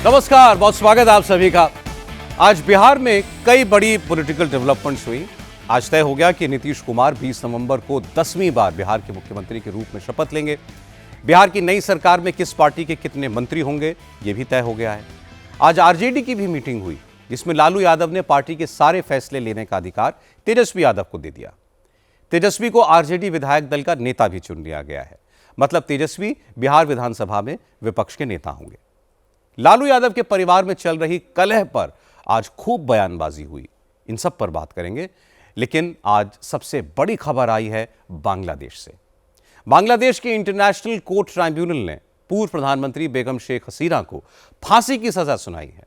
नमस्कार, बहुत स्वागत है आप सभी का। आज बिहार में कई बड़ी पॉलिटिकल डेवलपमेंट्स हुई। आज तय हो गया कि नीतीश कुमार 20 नवंबर को 10वीं बार बिहार के मुख्यमंत्री के रूप में शपथ लेंगे। बिहार की नई सरकार में किस पार्टी के कितने मंत्री होंगे, यह भी तय हो गया है। आज आरजेडी की भी मीटिंग हुई, जिसमें लालू यादव ने पार्टी के सारे फैसले लेने का अधिकार तेजस्वी यादव को दे दिया। तेजस्वी को आरजेडी विधायक दल का नेता भी चुन लिया गया है। मतलब तेजस्वी बिहार विधानसभा में विपक्ष के नेता होंगे। लालू यादव के परिवार में चल रही कलह पर आज खूब बयानबाजी हुई, इन सब पर बात करेंगे। लेकिन आज सबसे बड़ी खबर आई है बांग्लादेश से। बांग्लादेश के इंटरनेशनल कोर्ट ट्राइब्यूनल ने पूर्व प्रधानमंत्री बेगम शेख हसीना को फांसी की सजा सुनाई है।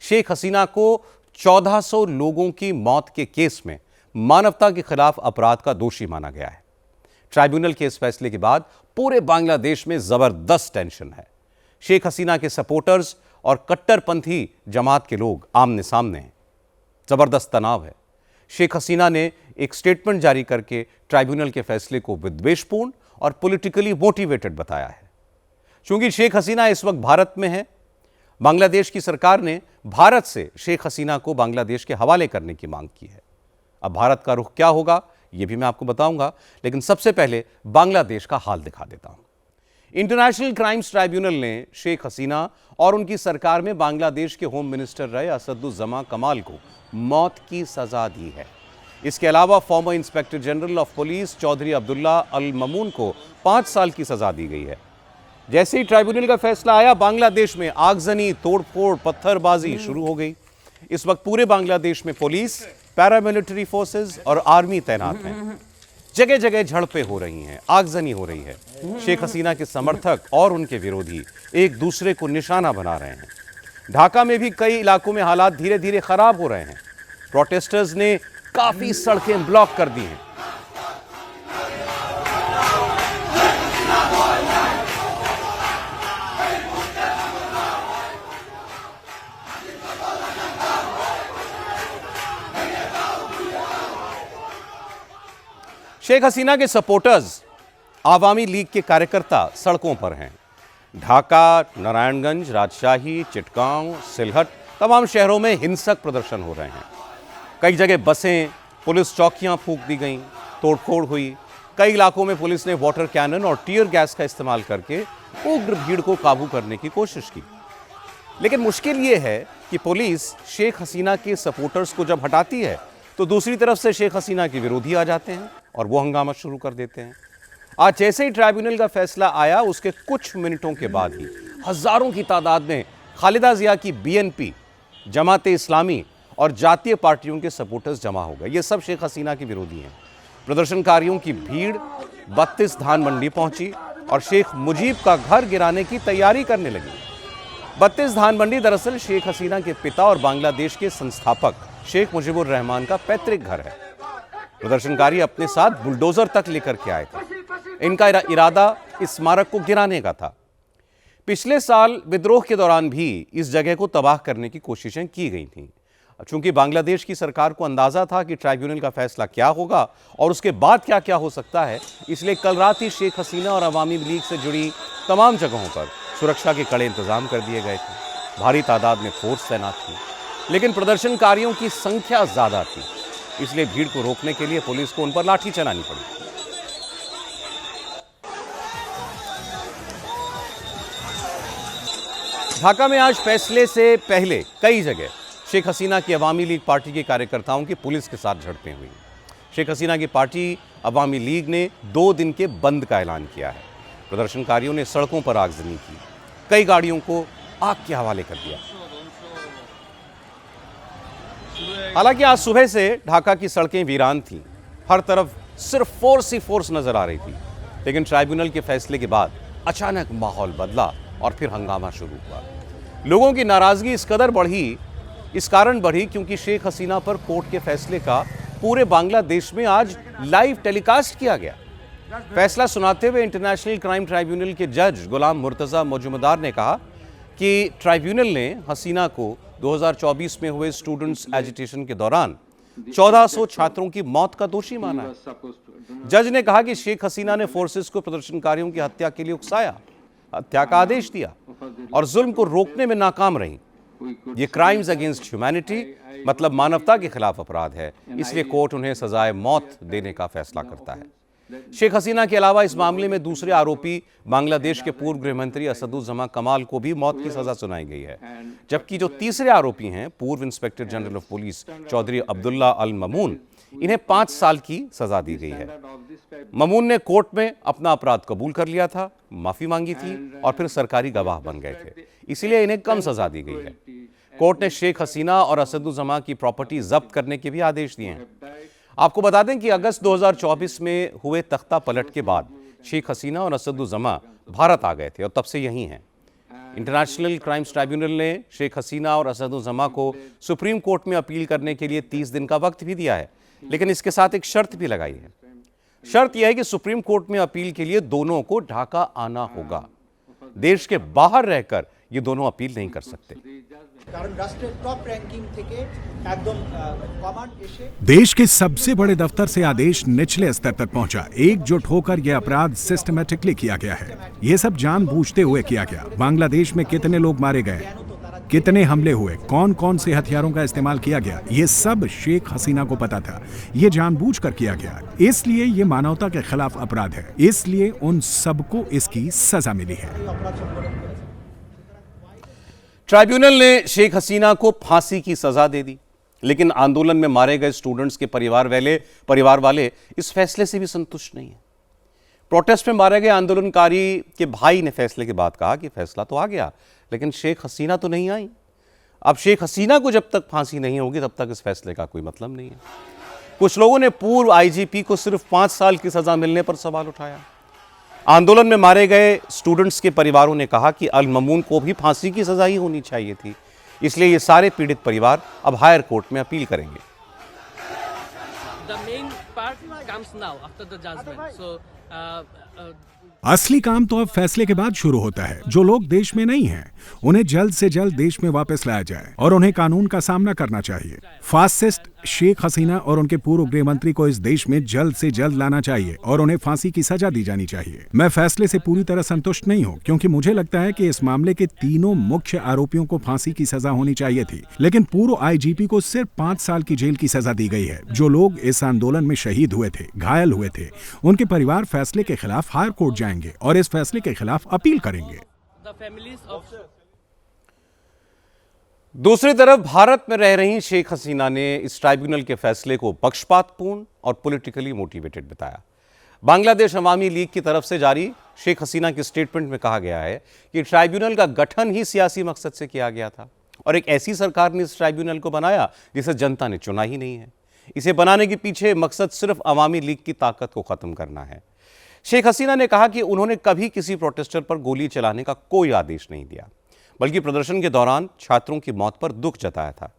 शेख हसीना को 1400 लोगों की मौत के केस में मानवता के खिलाफ अपराध का दोषी माना गया है। ट्राइब्यूनल के इस फैसले के बाद पूरे बांग्लादेश में जबरदस्त टेंशन है। शेख हसीना के सपोर्टर्स और कट्टरपंथी जमात के लोग आमने सामने हैं। जबरदस्त तनाव है। शेख हसीना ने एक स्टेटमेंट जारी करके ट्राइब्यूनल के फैसले को विद्वेषपूर्ण और पॉलिटिकली मोटिवेटेड बताया है। चूंकि शेख हसीना इस वक्त भारत में है, बांग्लादेश की सरकार ने भारत से शेख हसीना को बांग्लादेश के हवाले करने की मांग की है। अब भारत का रुख क्या होगा, यह भी मैं आपको बताऊंगा, लेकिन सबसे पहले बांग्लादेश का हाल दिखा देता हूं। इंटरनेशनल क्राइम्स ट्राइब्यूनल ने शेख हसीना और उनकी सरकार में बांग्लादेश के होम मिनिस्टर रहे असदुज्जमा कमाल को मौत की सजा दी है। इसके अलावा former inspector general of police Chowdhury Abdullah Al Mamun को 5 साल की सजा दी गई है। जैसे ही ट्राइब्यूनल का फैसला आया, बांग्लादेश में आगजनी, तोड़फोड़, पत्थरबाजी शुरू हो गई। इस वक्त पूरे बांग्लादेश में पुलिस, पैरामिलिट्री फोर्सेस और आर्मी तैनात हैं। जगह जगह झड़पें हो रही हैं, आगजनी हो रही है। शेख हसीना के समर्थक और उनके विरोधी एक दूसरे को निशाना बना रहे हैं। ढाका में भी कई इलाकों में हालात धीरे धीरे खराब हो रहे हैं। प्रोटेस्टर्स ने काफी सड़कें ब्लॉक कर दी हैं। शेख हसीना के सपोर्टर्स, आवामी लीग के कार्यकर्ता सड़कों पर हैं। ढाका, नारायणगंज, राजशाही, चिटगांव, सिलहट तमाम शहरों में हिंसक प्रदर्शन हो रहे हैं। कई जगह बसें, पुलिस चौकियां फूंक दी गईं, तोड़फोड़ हुई। कई इलाकों में पुलिस ने वाटर कैनन और टीयर गैस का इस्तेमाल करके उग्र भीड़ को काबू करने की कोशिश की। लेकिन मुश्किल ये है कि पुलिस शेख हसीना के सपोर्टर्स को जब हटाती है तो दूसरी तरफ से शेख हसीना के विरोधी आ जाते हैं और वो हंगामा शुरू कर देते हैं। आज जैसे ही ट्राइब्यूनल का फैसला आया, उसके कुछ मिनटों के बाद ही हजारों की तादाद में खालिदा जिया की बीएनपी, जमाते इस्लामी और जातीय पार्टियों के सपोर्टर्स जमा हो गए। ये सब शेख हसीना के विरोधी हैं। प्रदर्शनकारियों की भीड़ 32 धान मंडी पहुंची और शेख मुजीब का घर गिराने की तैयारी करने लगी। 32 धान मंडी दरअसल शेख हसीना के पिता और बांग्लादेश के संस्थापक शेख मुजीबुर रहमान का पैतृक घर है। प्रदर्शनकारी अपने साथ बुलडोजर तक लेकर के आए थे। इनका इरादा इस स्मारक को गिराने का था। पिछले साल विद्रोह के दौरान भी इस जगह को तबाह करने की कोशिशें की गई थीं। चूंकि बांग्लादेश की सरकार को अंदाजा था कि ट्राइब्यूनल का फैसला क्या होगा और उसके बाद क्या क्या हो सकता है, इसलिए कल रात ही शेख हसीना और अवामी लीग से जुड़ी तमाम जगहों पर सुरक्षा के कड़े इंतजाम कर दिए गए थे। भारी तादाद में फोर्स तैनात थी, लेकिन प्रदर्शनकारियों की संख्या ज्यादा थी, इसलिए भीड़ को रोकने के लिए पुलिस को उन पर लाठी चलानी पड़ी। ढाका में आज फैसले से पहले कई जगह शेख हसीना की अवामी लीग पार्टी के कार्यकर्ताओं की पुलिस के साथ झड़पें हुई। शेख हसीना की पार्टी अवामी लीग ने 2 दिन के बंद का ऐलान किया है। प्रदर्शनकारियों ने सड़कों पर आगजनी की, कई गाड़ियों को आग के हवाले कर दिया। हालांकि आज सुबह से ढाका की सड़कें वीरान थीं। हर तरफ सिर्फ फोर्स ही फोर्स नजर आ रही थी। लेकिन ट्राइब्यूनल के फैसले के बाद अचानक माहौल बदला और फिर हंगामा शुरू हुआ। लोगों की नाराजगी इस कारण बढ़ी क्योंकि शेख हसीना पर कोर्ट के फैसले का पूरे बांग्लादेश में आज लाइव टेलीकास्ट किया गया। फैसला सुनाते हुए इंटरनेशनल क्राइम ट्राइब्यूनल के जज गुलाम मुर्तजा मजुमदार ने कहा कि ट्राइब्यूनल ने हसीना को 2024 में हुए स्टूडेंट्स एजिटेशन के दौरान 1400 छात्रों की मौत का दोषी माना है। जज ने कहा कि शेख हसीना ने फोर्सेस को प्रदर्शनकारियों की हत्या के लिए उकसाया। हत्या का आदेश दिया और जुल्म को रोकने में नाकाम रही। ये क्राइम्स अगेंस्ट ह्यूमैनिटी मतलब मानवता के खिलाफ अपराध है, इसलिए कोर्ट उन्हें सजाए मौत देने का फैसला करता है। शेख हसीना के अलावा इस मामले में दूसरे आरोपी बांग्लादेश के पूर्व गृह मंत्री असदुज्जमा कमाल को भी मौत की सजा सुनाई गई है, जबकि जो तीसरे आरोपी हैं पूर्व inspector general of police Chowdhury Abdullah Al Mamun, इन्हें 5 साल की सजा दी गई है। ममून ने कोर्ट में अपना अपराध कबूल कर लिया था, माफी मांगी थी और फिर सरकारी गवाह बन गए थे, इसीलिए इन्हें कम सजा दी गई है। कोर्ट ने शेख हसीना और असदुज्जमा की प्रॉपर्टी जब्त करने के भी आदेश दिए हैं। आपको बता दें कि अगस्त 2024 में हुए तख्ता पलट के बाद शेख हसीना और असदुज्जमा भारत आ गए थे और तब से यहीं हैं। इंटरनेशनल क्राइम्स ट्राइब्यूनल ने शेख हसीना और असदुज्जमा को सुप्रीम कोर्ट में अपील करने के लिए 30 दिन का वक्त भी दिया है, लेकिन इसके साथ एक शर्त भी लगाई है। शर्त यह है कि सुप्रीम कोर्ट में अपील के लिए दोनों को ढाका आना होगा। देश के बाहर रहकर ये दोनों अपील नहीं कर सकते। देश के सबसे बड़े दफ्तर से आदेश निचले स्तर तक पहुंचा। एकजुट होकर यह अपराध सिस्टमैटिकली किया गया है। यह सब जानबूझते हुए किया गया। बांग्लादेश में कितने लोग मारे गए, कितने हमले हुए, कौन कौन से हथियारों का इस्तेमाल किया गया, ये सब शेख हसीना को पता था। ये जानबूझकर किया गया, इसलिए ये मानवता के खिलाफ अपराध है, इसलिए उन सबको इसकी सजा मिली है। ट्राइब्यूनल ने शेख हसीना को फांसी की सजा दे दी, लेकिन आंदोलन में मारे गए स्टूडेंट्स के परिवार वाले इस फैसले से भी संतुष्ट नहीं है। प्रोटेस्ट में मारे गए आंदोलनकारी के भाई ने फैसले के बाद कहा कि फैसला तो आ गया, लेकिन शेख हसीना तो नहीं आई। अब शेख हसीना को जब तक फांसी नहीं होगी तब तक इस फैसले का कोई मतलब नहीं है। कुछ लोगों ने पूर्व आईजीपी को सिर्फ 5 साल की सजा मिलने पर सवाल उठाया। आंदोलन में मारे गए स्टूडेंट्स के परिवारों ने कहा कि अल ममून को भी फांसी की सजा ही होनी चाहिए थी, इसलिए ये सारे पीड़ित परिवार अब हायर कोर्ट में अपील करेंगे। असली काम तो अब फैसले के बाद शुरू होता है। जो लोग देश में नहीं हैं, उन्हें जल्द से जल्द देश में वापस लाया जाए और उन्हें कानून का सामना करना चाहिए। फासिस्ट शेख हसीना और उनके पूर्व गृह मंत्री को इस देश में जल्द से जल्द लाना चाहिए और उन्हें फांसी की सजा दी जानी चाहिए। मैं फैसले से पूरी तरह संतुष्ट नहीं हूं, क्योंकि मुझे लगता है कि इस मामले के तीनों मुख्य आरोपियों को फांसी की सजा होनी चाहिए थी, लेकिन पूर्व आईजीपी को सिर्फ 5 साल की जेल की सजा दी गई है। जो लोग इस आंदोलन में शहीद हुए थे, घायल हुए थे, उनके परिवार फैसले के खिलाफ हायर कोर्ट जाएंगे और इस फैसले के खिलाफ अपील करेंगे। दूसरी तरफ भारत में रह रही शेख हसीना ने इस ट्राइब्यूनल के फैसले को पक्षपातपूर्ण और पॉलिटिकली मोटिवेटेड बताया। बांग्लादेश अवामी लीग की तरफ से जारी शेख हसीना के स्टेटमेंट में कहा गया है कि ट्राइब्यूनल का गठन ही सियासी मकसद से किया गया था और एक ऐसी सरकार ने इस ट्राइब्यूनल को बनाया जिसे जनता ने चुना ही नहीं है। इसे बनाने के पीछे मकसद सिर्फ अवामी लीग की ताकत को खत्म करना है। शेख हसीना ने कहा कि उन्होंने कभी किसी प्रोटेस्टर पर गोली चलाने का कोई आदेश नहीं दिया, बल्कि प्रदर्शन के दौरान छात्रों की मौत पर दुख जताया था।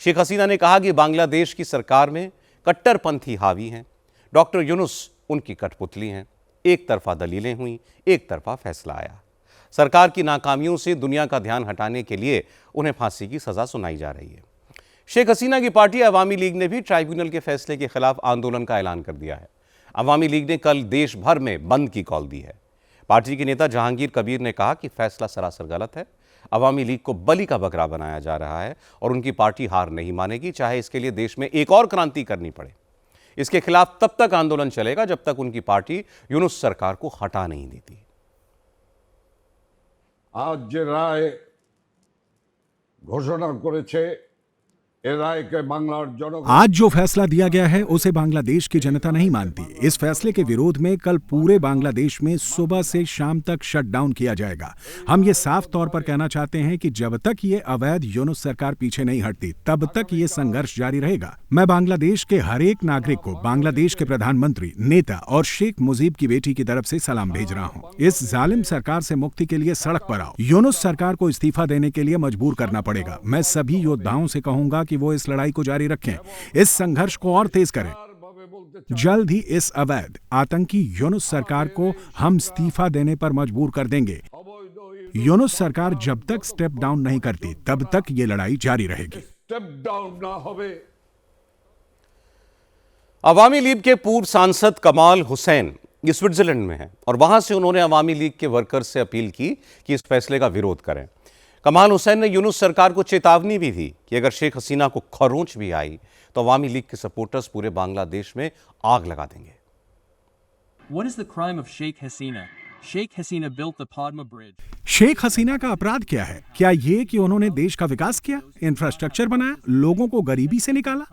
शेख हसीना ने कहा कि बांग्लादेश की सरकार में कट्टरपंथी हावी हैं, डॉक्टर यूनुस उनकी कठपुतली हैं। एक तरफा दलीलें हुई, एक तरफा फैसला आया। सरकार की नाकामियों से दुनिया का ध्यान हटाने के लिए उन्हें फांसी की सजा सुनाई जा रही है। शेख हसीना की पार्टी अवामी लीग ने भी ट्राइब्यूनल के फैसले के खिलाफ आंदोलन का ऐलान कर दिया है। अवामी लीग ने कल देश भर में बंद की कॉल दी है। पार्टी के नेता जहांगीर कबीर ने कहा कि फैसला सरासर गलत है। अवामी लीग को बलि का बकरा बनाया जा रहा है और उनकी पार्टी हार नहीं मानेगी, चाहे इसके लिए देश में एक और क्रांति करनी पड़े। इसके खिलाफ तब तक आंदोलन चलेगा जब तक उनकी पार्टी यूनुस सरकार को हटा नहीं देती। आज যে রায় ঘোষণা করেছে आज जो फैसला दिया गया है उसे बांग्लादेश की जनता नहीं मानती। इस फैसले के विरोध में कल पूरे बांग्लादेश में सुबह से शाम तक शटडाउन किया जाएगा। हम ये साफ तौर पर कहना चाहते हैं कि जब तक ये अवैध यूनुस सरकार पीछे नहीं हटती तब तक ये संघर्ष जारी रहेगा। मैं बांग्लादेश के हर एक नागरिक को बांग्लादेश के प्रधानमंत्री, नेता और शेख मुजीब की बेटी की तरफ से सलाम भेज रहा हूँ। इस जालिम सरकार से मुक्ति के लिए सड़क पर आओ। यूनुस सरकार को इस्तीफा देने के लिए मजबूर करना पड़ेगा। मैं सभी योद्धाओं से कहूंगा कि वो इस लड़ाई को जारी रखें, इस संघर्ष को और तेज करें। जल्द ही इस अवैध आतंकी यूनुस सरकार को हम इस्तीफा देने पर मजबूर कर देंगे। यूनुस सरकार जब तक स्टेप डाउन नहीं करती तब तक ये लड़ाई जारी रहेगी। अवामी लीग के पूर्व सांसद कमाल हुसैन ये स्विट्जरलैंड में है और वहां से उन्होंने अवामी लीग के वर्कर्स से अपील की कि इस फैसले का विरोध करें। कमाल हुसैन ने यूनुस सरकार को चेतावनी भी दी कि अगर शेख हसीना को खरोंच भी आई तो अवामी लीग के सपोर्टर्स पूरे बांग्लादेश में आग लगा देंगे। What is the crime of Sheikh Hasina? Sheikh Hasina built the Padma Bridge. Sheikh Hasina का अपराध क्या है? क्या ये कि उन्होंने देश का विकास किया, इंफ्रास्ट्रक्चर बनाया, लोगों को गरीबी से निकाला,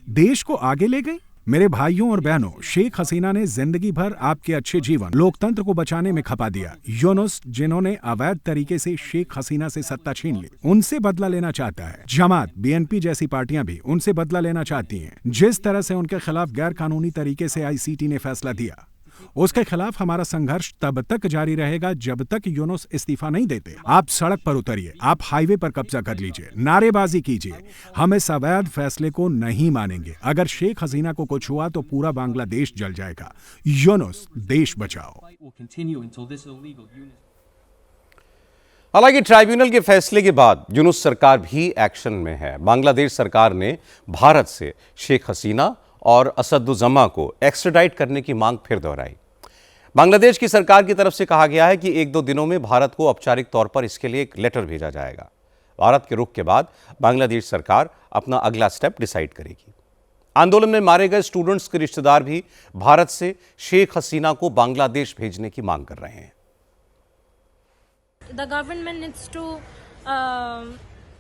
देश को आगे ले गए? मेरे भाइयों और बहनों, शेख हसीना ने जिंदगी भर आपके अच्छे जीवन, लोकतंत्र को बचाने में खपा दिया। यूनुस, जिन्होंने अवैध तरीके से शेख हसीना से सत्ता छीन ली, उनसे बदला लेना चाहता है। जमात, बीएनपी जैसी पार्टियां भी उनसे बदला लेना चाहती हैं। जिस तरह से उनके खिलाफ गैर कानूनी तरीके से आईसीटी ने फैसला दिया, उसके खिलाफ हमारा संघर्ष तब तक जारी रहेगा जब तक यूनुस इस्तीफा नहीं देते। आप सड़क पर उतरिए, आप हाईवे पर कब्जा कर लीजिए, नारेबाजी कीजिए। हम इस अवैध फैसले को नहीं मानेंगे। अगर शेख हसीना को कुछ हुआ तो पूरा बांग्लादेश जल जाएगा। यूनुस, देश बचाओ। Fight will continue until this illegal unit. हालांकि ट्राइब्यूनल के फैसले के बाद यूनुस सरकार भी एक्शन में है। बांग्लादेश सरकार ने भारत से शेख हसीना और असदुज्जमा को एक्स्ट्राडाइट करने की मांग फिर दोहराई। बांग्लादेश की सरकार की तरफ से कहा गया है कि 1-2 दिनों में भारत को औपचारिक तौर पर इसके लिए एक लेटर भेजा जाएगा। भारत के रुख के बाद बांग्लादेश सरकार अपना अगला स्टेप डिसाइड करेगी। आंदोलन में मारे गए स्टूडेंट्स के रिश्तेदार भी भारत से शेख हसीना को बांग्लादेश भेजने की मांग कर रहे हैं। The government needs to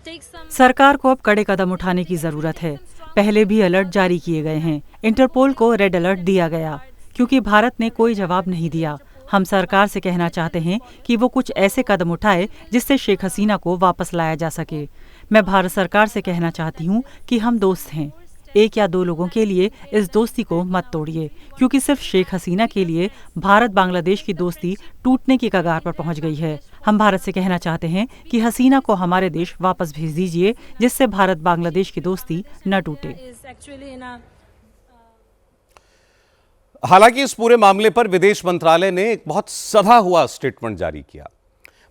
take some. सरकार को अब कड़े कदम उठाने की जरूरत है। पहले भी अलर्ट जारी किए गए हैं। इंटरपोल को रेड अलर्ट दिया गया क्योंकि भारत ने कोई जवाब नहीं दिया। हम सरकार से कहना चाहते हैं कि वो कुछ ऐसे कदम उठाए जिससे शेख हसीना को वापस लाया जा सके। मैं भारत सरकार से कहना चाहती हूँ कि हम दोस्त हैं। 1 या 2 लोगों के लिए इस दोस्ती को मत तोड़िए, क्योंकि सिर्फ शेख हसीना के लिए भारत बांग्लादेश की दोस्ती टूटने की कगार पर पहुंच गई है। हम भारत से कहना चाहते हैं कि हसीना को हमारे देश वापस भेज दीजिए, जिससे भारत बांग्लादेश की दोस्ती न टूटे। Is actually in a हालांकि इस पूरे मामले पर विदेश मंत्रालय ने एक बहुत सधा हुआ स्टेटमेंट जारी किया।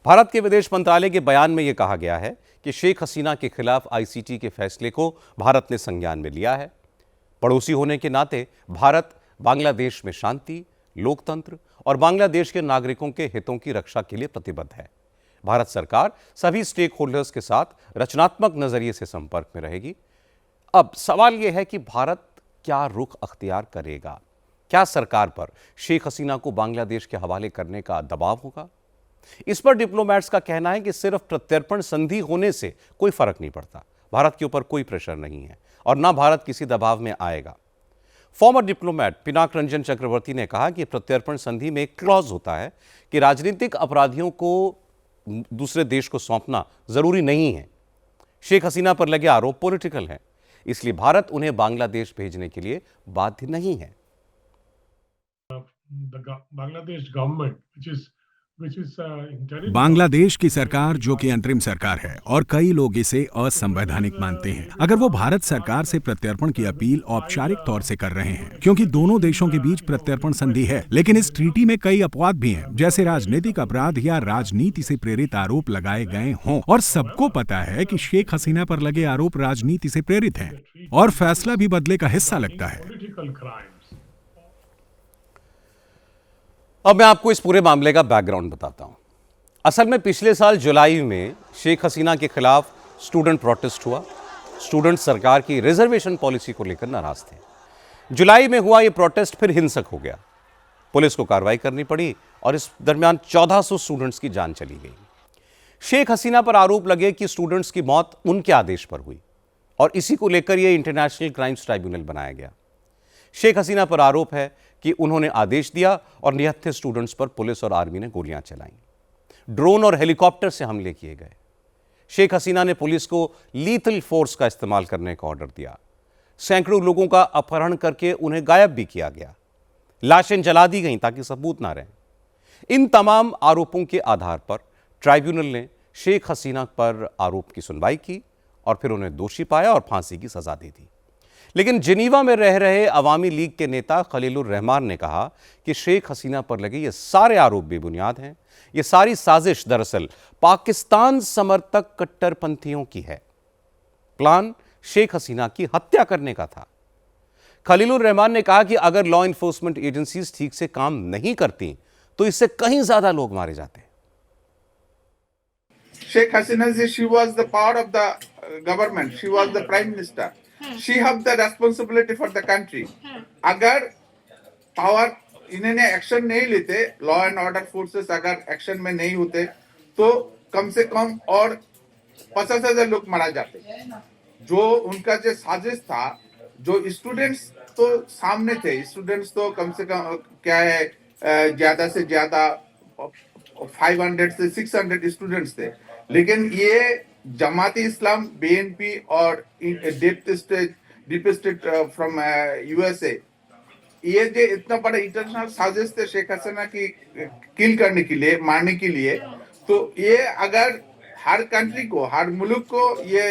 भारत के विदेश मंत्रालय के बयान में यह कहा गया है कि शेख हसीना के खिलाफ आईसीटी के फैसले को भारत ने संज्ञान में लिया है। पड़ोसी होने के नाते भारत बांग्लादेश में शांति, लोकतंत्र और बांग्लादेश के नागरिकों के हितों की रक्षा के लिए प्रतिबद्ध है। भारत सरकार सभी स्टेक होल्डर्स के साथ रचनात्मक नजरिए से संपर्क में रहेगी। अब सवाल यह है कि भारत क्या रुख अख्तियार करेगा? क्या सरकार पर शेख हसीना को बांग्लादेश के हवाले करने का दबाव होगा? इस पर डिप्लोमैट्स का कहना है कि सिर्फ प्रत्यर्पण संधि होने से कोई फर्क नहीं पड़ता। भारत के ऊपर कोई प्रेशर नहीं है और ना भारत किसी दबाव में आएगा। फॉर्मर डिप्लोमैट पिनाक रंजन चक्रवर्ती ने कहा कि प्रत्यर्पण संधि में एक क्लॉज होता है कि राजनीतिक अपराधियों को दूसरे देश को सौंपना जरूरी नहीं है। शेख हसीना पर लगे आरोप पॉलिटिकल हैं, इसलिए भारत उन्हें बांग्लादेश भेजने के लिए बाध्य नहीं है। Bangladesh government, which is interim. Bangladesh की सरकार, जो कि अंतरिम सरकार है, और कई लोग इसे असंवैधानिक मानते हैं। अगर वो भारत सरकार से प्रत्यर्पण की अपील औपचारिक तौर से कर रहे हैं, क्योंकि दोनों देशों के बीच प्रत्यर्पण संधि है, लेकिन इस ट्रीटी में कई अपवाद भी हैं, जैसे राजनीतिक अपराध या राजनीति से प्रेरित आरोप लगाए गए हों। और सबको पता है कि शेख हसीना पर लगे आरोप राजनीति से प्रेरित हैं और फैसला भी बदले का हिस्सा लगता है। Political crimes. अब मैं आपको इस पूरे मामले का बैकग्राउंड बताता हूं। असल में पिछले साल जुलाई में शेख हसीना के खिलाफ स्टूडेंट प्रोटेस्ट हुआ। स्टूडेंट सरकार की रिजर्वेशन पॉलिसी को लेकर नाराज थे। जुलाई में हुआ यह प्रोटेस्ट फिर हिंसक हो गया। पुलिस को कार्रवाई करनी पड़ी और इस दरमियान 1400 स्टूडेंट्स की जान चली गई। शेख हसीना पर आरोप लगे कि स्टूडेंट्स की मौत उनके आदेश पर हुई और इसी को लेकर यह इंटरनेशनल क्राइम्स ट्राइब्यूनल बनाया गया। शेख हसीना पर आरोप है कि उन्होंने आदेश दिया और निहत्थे स्टूडेंट्स पर पुलिस और आर्मी ने गोलियां चलाईं। ड्रोन और हेलीकॉप्टर से हमले किए गए। शेख हसीना ने पुलिस को लीथल फोर्स का इस्तेमाल करने का ऑर्डर दिया। सैकड़ों लोगों का अपहरण करके उन्हें गायब भी किया गया। लाशें जला दी गईं ताकि सबूत ना रहें। इन तमाम आरोपों के आधार पर ट्राइब्यूनल ने शेख हसीना पर आरोप की सुनवाई की और फिर उन्हें दोषी पाया और फांसी की सजा दे दी। लेकिन जिनीवा में रह रहे अवामी लीग के नेता खलीलुर रहमान ने कहा कि शेख हसीना पर लगे ये सारे आरोप बेबुनियाद हैं। ये सारी साजिश दरअसल पाकिस्तान समर्थक कट्टरपंथियों की है। प्लान शेख हसीना की हत्या करने का था। खलीलुर रहमान ने कहा कि अगर लॉ इन्फोर्समेंट एजेंसीज ठीक से काम नहीं करती तो इससे कहीं ज्यादा लोग मारे जाते हैं। Sheikh Hasina ji, she was the power of the government. She was the prime minister. She have the responsibility for the country. अगर पावर इन्होंने एक्शन नहीं लेते, लॉ एंड ऑर्डर फोर्सेस अगर एक्शन में नहीं होते, तो कम से कम और 50,000 लोग मारा जाते। जो उनका जो साजिश था, जो स्टूडेंट्स तो सामने थे, स्टूडेंट्स तो कम से कम क्या है, ज्यादा से ज्यादा 500 से 600 स्टूडेंट्स थे, लेकिन ये जमाती इस्लाम, बीएनपी और डीप स्टेट फ्रॉम यूएसए, ये जो इतना बड़ा इंटरनेशनल साजिश थे शेख हसीना की किल करने के लिए, मारने के लिए, तो ये अगर हर कंट्री को, हर मुल्क को ये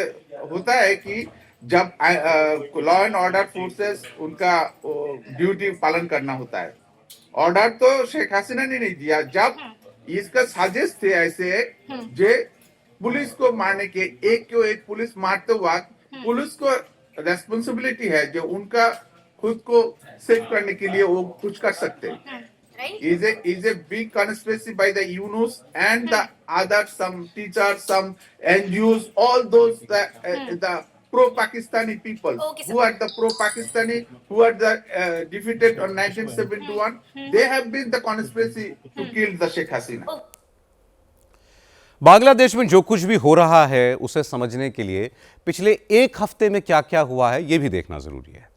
होता है कि जब लॉ एंड ऑर्डर फोर्सेस उनका ड्यूटी पालन करना होता है। ऑर्डर तो शेख हसीना ने नहीं दिया, जब इसका साजिश थे ऐसे जे पुलिस को मारने के, एक को एक पुलिस मारते वक्त पुलिस को रेस्पॉन्सिबिलिटी है जो उनका खुद को सेव करने के लिए वो कुछ कर सकते हैं। is a big conspiracy by the Yunus and the other some teachers, some NGOs, all those the pro-Pakistani people who are the pro-Pakistani, who are the defeated on 1971. They have been the conspiracy to kill the Sheikh Hasina. Bangladesh में जो कुछ भी हो रहा है उसे समझने के लिए पिछले एक हफ्ते में क्या क्या हुआ है यह भी देखना जरूरी है।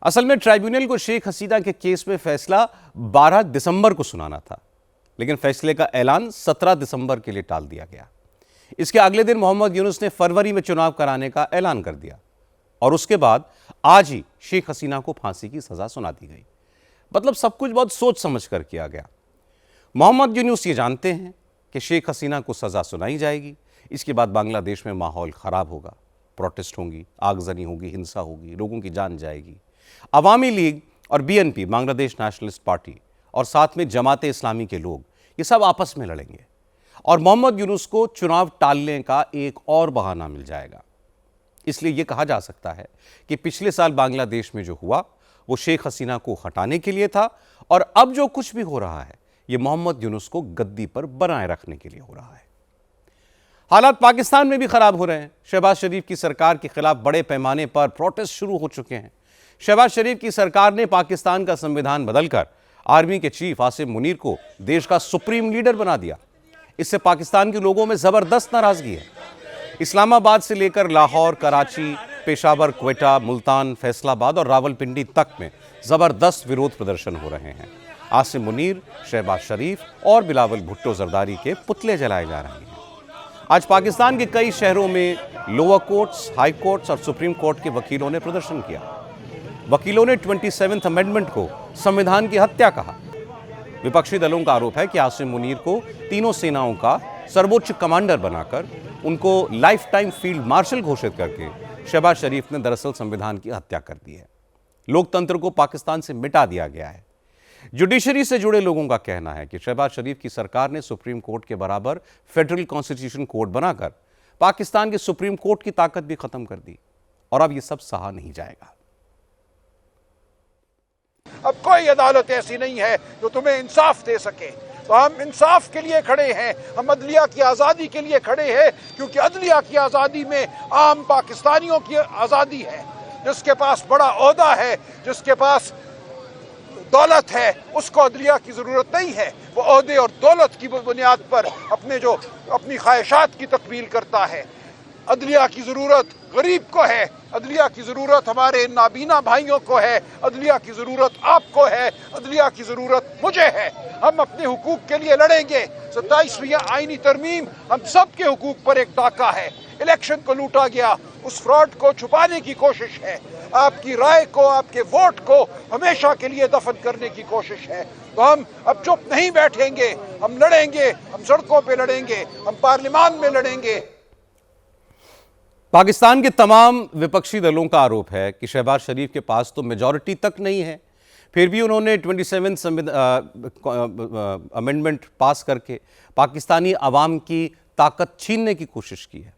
असल में ट्राइब्यूनल को शेख हसीना के केस में फैसला 12 दिसंबर को सुनाना था, लेकिन फैसले का ऐलान 17 दिसंबर के लिए टाल दिया गया। इसके अगले दिन मोहम्मद यूनुस ने फरवरी में चुनाव कराने का ऐलान कर दिया और उसके बाद आज ही शेख हसीना को फांसी की सजा सुना दी गई। मतलब सब कुछ बहुत सोच समझ कर किया गया। मोहम्मद यूनुस ये जानते हैं कि शेख हसीना को सजा सुनाई जाएगी, इसके बाद बांग्लादेश में माहौल खराब होगा, प्रोटेस्ट होंगी, आगजनी होगी, हिंसा होगी, लोगों की जान जाएगी। अवामी लीग और बीएनपी, बांग्लादेश नेशनलिस्ट पार्टी, और साथ में जमाते इस्लामी के लोग, ये सब आपस में लड़ेंगे और मोहम्मद यूनुस को चुनाव टालने का एक और बहाना मिल जाएगा। इसलिए यह कहा जा सकता है कि पिछले साल बांग्लादेश में जो हुआ वो शेख हसीना को हटाने के लिए था और अब जो कुछ भी हो रहा है ये मोहम्मद यूनुस को गद्दी पर बनाए रखने के लिए हो रहा है। हालात पाकिस्तान में भी खराब हो रहे हैं। शहबाज शरीफ की सरकार के खिलाफ बड़े पैमाने पर प्रोटेस्ट शुरू हो चुके हैं। शहबाज शरीफ की सरकार ने पाकिस्तान का संविधान बदलकर आर्मी के चीफ आसिम मुनीर को देश का सुप्रीम लीडर बना दिया। इससे पाकिस्तान के लोगों में जबरदस्त नाराजगी है। इस्लामाबाद से लेकर लाहौर, कराची, पेशावर, क्वेटा, मुल्तान, फैसलाबाद और रावलपिंडी तक में जबरदस्त विरोध प्रदर्शन हो रहे हैं। आसिम मुनीर, शहबाज शरीफ और बिलावल भुट्टो जरदारी के पुतले जलाए जा रहे हैं। आज पाकिस्तान के कई शहरों में लोअर कोर्ट्स, हाई कोर्ट्स और सुप्रीम कोर्ट के वकीलों ने प्रदर्शन किया। वकीलों ने 27th अमेंडमेंट को संविधान की हत्या कहा। विपक्षी दलों का आरोप है कि आसिम मुनीर को तीनों सेनाओं का सर्वोच्च कमांडर बनाकर उनको लाइफ टाइम फील्ड मार्शल घोषित करके शहबाज शरीफ ने दरअसल संविधान की हत्या कर दी है। लोकतंत्र को पाकिस्तान से मिटा दिया गया है। जुडिशरी से जुड़े लोगों का कहना है कि शहबाज शरीफ की सरकार ने सुप्रीम कोर्ट के बराबर फेडरल कॉन्स्टिट्यूशन कोर्ट बनाकर पाकिस्तान के सुप्रीम कोर्ट की ताकत भी खत्म कर दी और अब यह सब सहा नहीं जाएगा। अब कोई अदालत ऐसी नहीं है जो तुम्हें इंसाफ दे सके, तो हम इंसाफ के लिए खड़े हैं, हम अदलिया की आज़ादी के लिए खड़े हैं, क्योंकि अदलिया की आज़ादी में आम पाकिस्तानियों की आज़ादी है। जिसके पास बड़ा ओहदा है, जिसके पास दौलत है, उसको अदलिया की ज़रूरत नहीं है। वो ओहदे और दौलत की बुनियाद पर अपनी ख्वाहिशात की तकमील करता है। अदलिया की ज़रूरत गरीब को है, अदलिया की ज़रूरत हमारे नाबीना भाइयों को है, अदलिया की ज़रूरत आपको है, अदलिया की ज़रूरत मुझे है। हम अपने हुकूक के लिए लड़ेंगे। 27वीं आईनी तरमीम हम सब के हुकूक पर एक डाका है। इलेक्शन को लूटा गया, उस फ्रॉड को छुपाने की कोशिश है। आपकी राय को, आपके वोट को हमेशा के लिए दफन करने की कोशिश है। तो हम अब चुप नहीं बैठेंगे, हम लड़ेंगे, हम सड़कों पे लड़ेंगे, हम पार्लियामान में लड़ेंगे। पाकिस्तान के तमाम विपक्षी दलों का आरोप है कि शहबाज शरीफ के पास तो मेजॉरिटी तक नहीं है, फिर भी उन्होंने 27 अमेंडमेंट पास करके पाकिस्तानी अवाम की ताकत छीनने की कोशिश की है।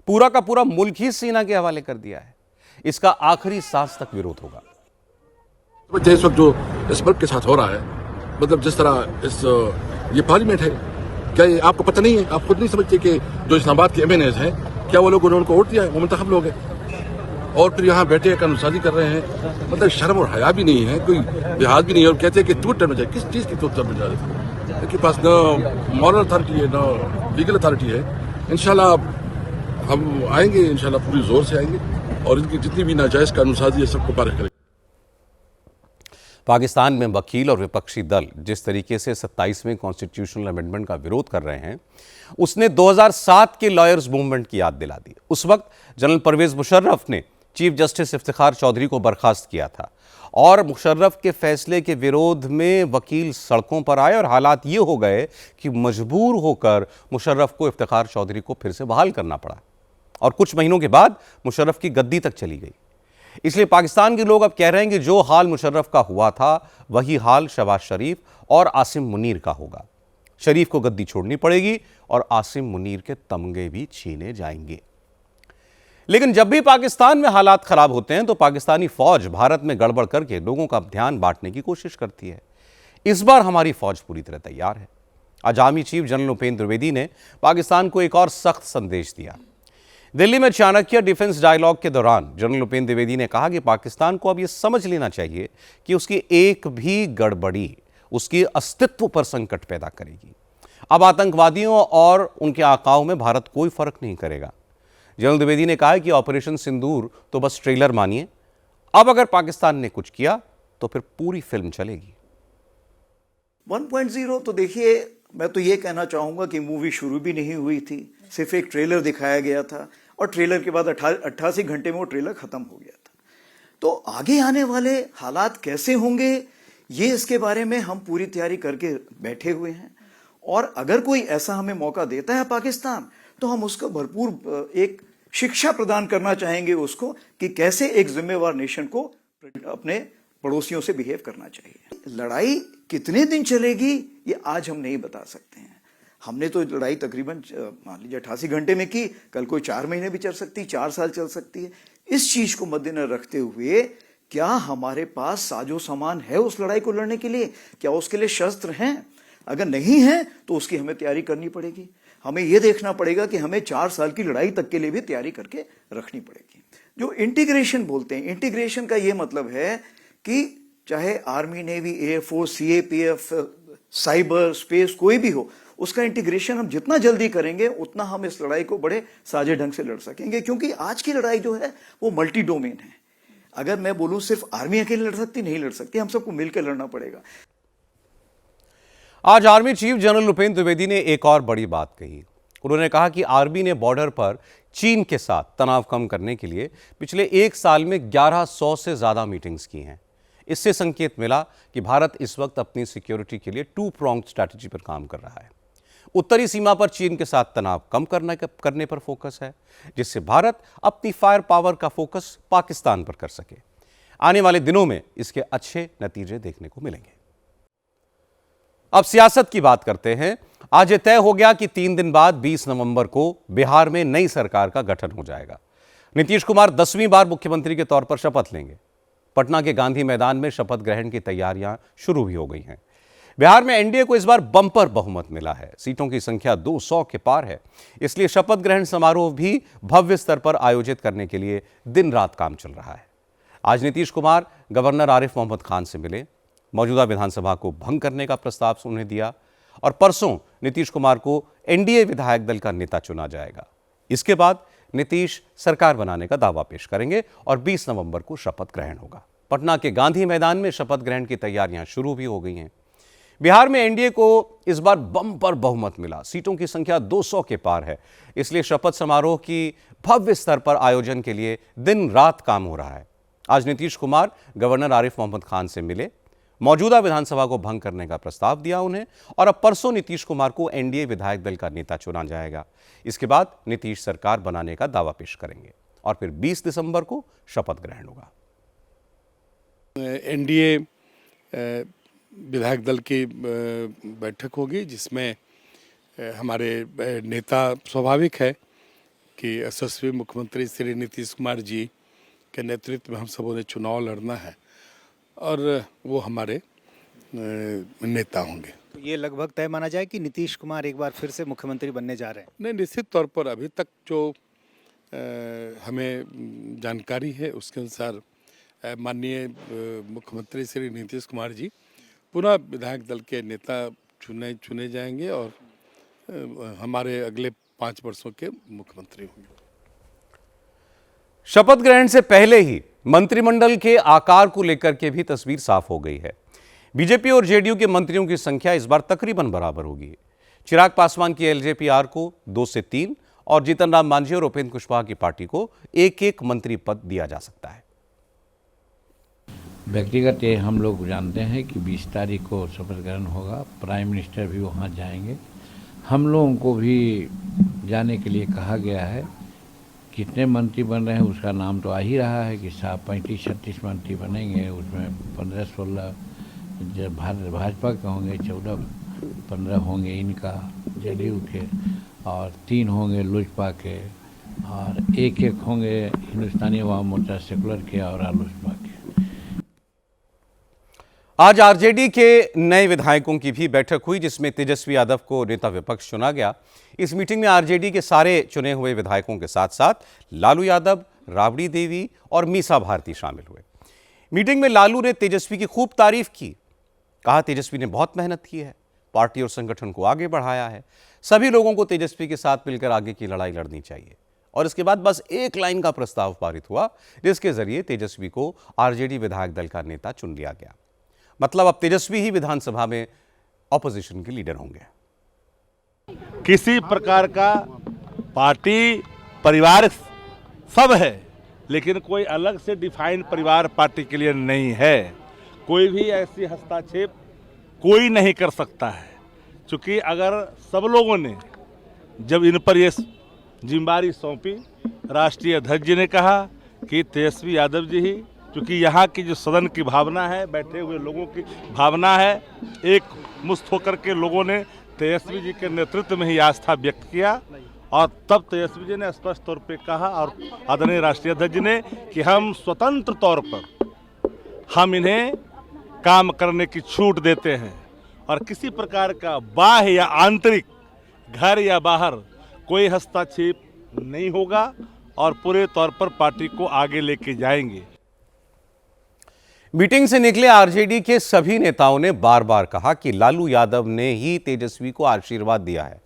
पूरा का पूरा मुल्क ही सेना के हवाले कर दिया है। इसका आखिरी सांस तक विरोध होगा। बच्चे इस वक्त जो इस मुल्क के साथ हो रहा है, मतलब जिस तरह ये पार्लियामेंट है, क्या ये आपको पता नहीं है? आप खुद नहीं समझते कि जो इस्लामाबाद के एमएनएज हैं, क्या वो लोगों ने उनको वोट दिया है? वो मुंतखब लोग हैं और फिर यहाँ बैठे कानूनसाजी कर रहे हैं। मतलब शर्म और हया भी नहीं है, कोई लिहाज भी नहीं है और कहते हैं कि तू टर्म में जाए। किस चीज़ की तू टर्म में जा रहे थे? इनके पास न मॉरल अथॉरिटी है न लीगल अथॉरिटी है। इंशाल्लाह हम आएंगे, इंशाल्लाह पूरी जोर से आएंगे और इनकी जितनी भी नाजायज़ कानूनसाजी है सबको पारित करेंगे। पाकिस्तान में वकील और विपक्षी दल जिस तरीके से 27वें कॉन्स्टिट्यूशनल अमेंडमेंट का विरोध कर रहे हैं, उसने 2007 के लॉयर्स मूवमेंट की याद दिला दी। उस वक्त जनरल परवेज मुशर्रफ ने चीफ जस्टिस इफ्तिखार चौधरी को बर्खास्त किया था और मुशर्रफ के फैसले के विरोध में वकील सड़कों पर आए और हालात ये हो गए कि मजबूर होकर मुशर्रफ को इफ्तिखार चौधरी को फिर से बहाल करना पड़ा और कुछ महीनों के बाद मुशर्रफ की गद्दी तक चली गई। इसलिए पाकिस्तान के लोग अब कह रहे हैं कि जो हाल मुशर्रफ का हुआ था वही हाल शहबाज शरीफ और आसिम मुनीर का होगा। शरीफ को गद्दी छोड़नी पड़ेगी और आसिम मुनीर के तमगे भी छीने जाएंगे। लेकिन जब भी पाकिस्तान में हालात खराब होते हैं तो पाकिस्तानी फौज भारत में गड़बड़ करके लोगों का ध्यान बांटने की कोशिश करती है। इस बार हमारी फौज पूरी तरह तैयार है। आज army chief general Upendra Dwivedi ने पाकिस्तान को एक और सख्त संदेश दिया। दिल्ली में चाणक्य डिफेंस डायलॉग के दौरान जनरल उपेंद्र द्विवेदी ने कहा कि पाकिस्तान को अब यह समझ लेना चाहिए कि उसकी एक भी गड़बड़ी उसके अस्तित्व पर संकट पैदा करेगी। अब आतंकवादियों और उनके आकाओं में भारत कोई फर्क नहीं करेगा। जनरल द्विवेदी ने कहा कि ऑपरेशन सिंदूर तो बस ट्रेलर मानिए, अब अगर पाकिस्तान ने कुछ किया तो फिर पूरी फिल्म चलेगी। 1.0 तो देखिए, मैं तो ये कहना चाहूंगा कि मूवी शुरू भी नहीं हुई थी, सिर्फ एक ट्रेलर दिखाया गया था और ट्रेलर के बाद 88 घंटे में वो ट्रेलर खत्म हो गया था। तो आगे आने वाले हालात कैसे होंगे, ये इसके बारे में हम पूरी तैयारी करके बैठे हुए हैं और अगर कोई ऐसा हमें मौका देता है पाकिस्तान, तो हम उसको भरपूर एक शिक्षा प्रदान करना चाहेंगे उसको कि कैसे एक जिम्मेवार नेशन को अपने पड़ोसियों से बिहेव करना चाहिए। लड़ाई कितने दिन चलेगी ये आज हम नहीं बता सकते हैं। हमने तो लड़ाई तकरीबन मान लीजिए 88 घंटे में की, कल कोई 4 महीने भी चल सकती है, 4 साल चल सकती है। इस चीज को मद्देनजर रखते हुए क्या हमारे पास साजो सामान है उस लड़ाई को लड़ने के लिए? क्या उसके लिए शस्त्र हैं? अगर नहीं है तो उसकी हमें तैयारी करनी पड़ेगी। हमें यह देखना पड़ेगा कि हमें 4 साल की लड़ाई तक के लिए भी तैयारी करके रखनी पड़ेगी। जो इंटीग्रेशन बोलते हैं, इंटीग्रेशन का यह मतलब है कि चाहे army, navy, air force, CAPF, cyber, space कोई भी हो, उसका इंटीग्रेशन हम जितना जल्दी करेंगे उतना हम इस लड़ाई को बड़े साझे ढंग से लड़ सकेंगे। क्योंकि आज की लड़ाई जो है वो मल्टी डोमेन है। अगर मैं बोलूं सिर्फ आर्मी अकेले लड़ सकती, नहीं लड़ सकती, हम सबको मिलकर लड़ना पड़ेगा। आज army chief general Upendra Dwivedi ने एक और बड़ी बात कही। उन्होंने कहा कि आर्मी ने बॉर्डर पर चीन के साथ तनाव कम करने के लिए पिछले 1 साल में 1100 से ज्यादा मीटिंग्स की हैं। इससे संकेत मिला कि भारत इस वक्त अपनी सिक्योरिटी के लिए 2 प्रोंग्ड स्ट्रैटेजी पर काम कर रहा है। उत्तरी सीमा पर चीन के साथ तनाव कम करने पर फोकस है, जिससे भारत अपनी फायर पावर का फोकस पाकिस्तान पर कर सके। आने वाले दिनों में इसके अच्छे नतीजे देखने को मिलेंगे। अब सियासत की बात करते हैं। आज यह तय हो गया कि 3 दिन बाद 20 नवंबर को बिहार में नई सरकार का गठन हो जाएगा। नीतीश कुमार 10वीं बार मुख्यमंत्री के तौर पर शपथ लेंगे। पटना के गांधी मैदान में शपथ ग्रहण की तैयारियां शुरू भी हो गई हैं। बिहार में एनडीए को इस बार बंपर बहुमत मिला है। सीटों की संख्या 200 के पार है। इसलिए शपथ ग्रहण समारोह भी भव्य स्तर पर आयोजित करने के लिए दिन रात काम चल रहा है। आज नीतीश कुमार गवर्नर आरिफ मोहम्मद खान से मिले, मौजूदा विधानसभा को भंग करने का प्रस्ताव उन्हें दिया और परसों नीतीश कुमार को एनडीए विधायक दल का नेता चुना जाएगा। इसके बाद नीतीश सरकार बनाने का दावा पेश करेंगे और 20 नवंबर को शपथ ग्रहण होगा। पटना के गांधी मैदान में शपथ ग्रहण की तैयारियां शुरू भी हो गई हैं। बिहार में एनडीए को इस बार बंपर बहुमत मिला। सीटों की संख्या 200 के पार है। इसलिए शपथ समारोह की भव्य स्तर पर आयोजन के लिए दिन रात काम हो रहा है। आज नीतीश कुमार गवर्नर आरिफ मोहम्मद खान से मिले, मौजूदा विधानसभा को भंग करने का प्रस्ताव दिया उन्हें और अब परसों नीतीश कुमार को एनडीए विधायक दल का नेता चुना जाएगा। इसके बाद नीतीश सरकार बनाने का दावा पेश करेंगे और फिर 20 दिसंबर को शपथ ग्रहण होगा। एनडीए विधायक दल की बैठक होगी, जिसमें हमारे नेता, स्वाभाविक है कि यशस्वी मुख्यमंत्री श्री नीतीश कुमार जी के नेतृत्व में हम सबों ने चुनाव लड़ना है और वो हमारे नेता होंगे। तो ये लगभग तय माना जाए कि नीतीश कुमार एक बार फिर से मुख्यमंत्री बनने जा रहे हैं? नहीं, निश्चित तौर पर अभी तक जो हमें जानकारी है उसके अनुसार माननीय मुख्यमंत्री श्री नीतीश कुमार जी पुनः विधायक दल के नेता चुने जाएंगे और हमारे अगले 5 वर्षों के मुख्यमंत्री होंगे। शपथ ग्रहण से पहले ही मंत्रिमंडल के आकार को लेकर के भी तस्वीर साफ हो गई है। बीजेपी और जेडीयू के मंत्रियों की संख्या इस बार तकरीबन बराबर होगी। चिराग पासवान की एलजेपी-आर को 2 से 3 और जीतन राम मांझी और उपेंद्र कुशवाहा की पार्टी को 1-1 मंत्री पद दिया जा सकता है। व्यक्तिगत ये हम लोग जानते हैं कि 20 तारीख को शपथ ग्रहण होगा, प्राइम मिनिस्टर भी वहाँ जाएंगे। हम लोगों को भी जाने के लिए कहा गया है। कितने मंत्री बन रहे हैं उसका नाम तो आ ही रहा है कि 35-36 मंत्री बनेंगे, उसमें 15-16 भाजपा के होंगे, 14-15 होंगे इनका जेडीयू के, और 3 होंगे लोजपा के, और 1-1 होंगे हिंदुस्तानी अवाम मोर्चा सेकुलर के और आलोचपा के। आज आरजेडी के नए विधायकों की भी बैठक हुई जिसमें तेजस्वी यादव को नेता विपक्ष चुना गया। इस मीटिंग में आरजेडी के सारे चुने हुए विधायकों के साथ साथ लालू यादव, राबड़ी देवी और मीसा भारती शामिल हुए। मीटिंग में लालू ने तेजस्वी की खूब तारीफ की। कहा तेजस्वी ने बहुत मेहनत की है, पार्टी और संगठन को आगे बढ़ाया है, सभी लोगों को तेजस्वी के साथ मिलकर आगे की लड़ाई लड़नी चाहिए। और इसके बाद बस एक लाइन का प्रस्ताव पारित हुआ जिसके जरिए तेजस्वी को आरजेडी विधायक दल का नेता चुन लिया गया। मतलब अब तेजस्वी ही विधानसभा में ऑपोजिशन के लीडर होंगे। किसी प्रकार का पार्टी परिवार सब है, लेकिन कोई अलग से डिफाइंड परिवार पार्टी के लिए नहीं है। कोई भी ऐसी हस्तक्षेप कोई नहीं कर सकता है, क्योंकि अगर सब लोगों ने जब इन पर ये जिम्मेदारी सौंपी, राष्ट्रीय अध्यक्ष जी ने कहा कि तेजस्वी यादव जी ही, क्योंकि यहाँ की जो सदन की भावना है, बैठे हुए लोगों की भावना है, एक मुस्त होकर के लोगों ने तेजस्वी जी के नेतृत्व में ही आस्था व्यक्त किया और तब तेजस्वी जी ने स्पष्ट तौर पे कहा और आदरणीय राष्ट्रीय अध्यक्ष जी ने कि हम स्वतंत्र तौर पर हम इन्हें काम करने की छूट देते हैं और किसी प्रकार का बाह्य या आंतरिक, घर या बाहर कोई हस्तक्षेप नहीं होगा और पूरे तौर पर पार्टी को आगे लेके जाएंगे। मीटिंग से निकले आरजेडी के सभी नेताओं ने बार बार कहा कि लालू यादव ने ही तेजस्वी को आशीर्वाद दिया है।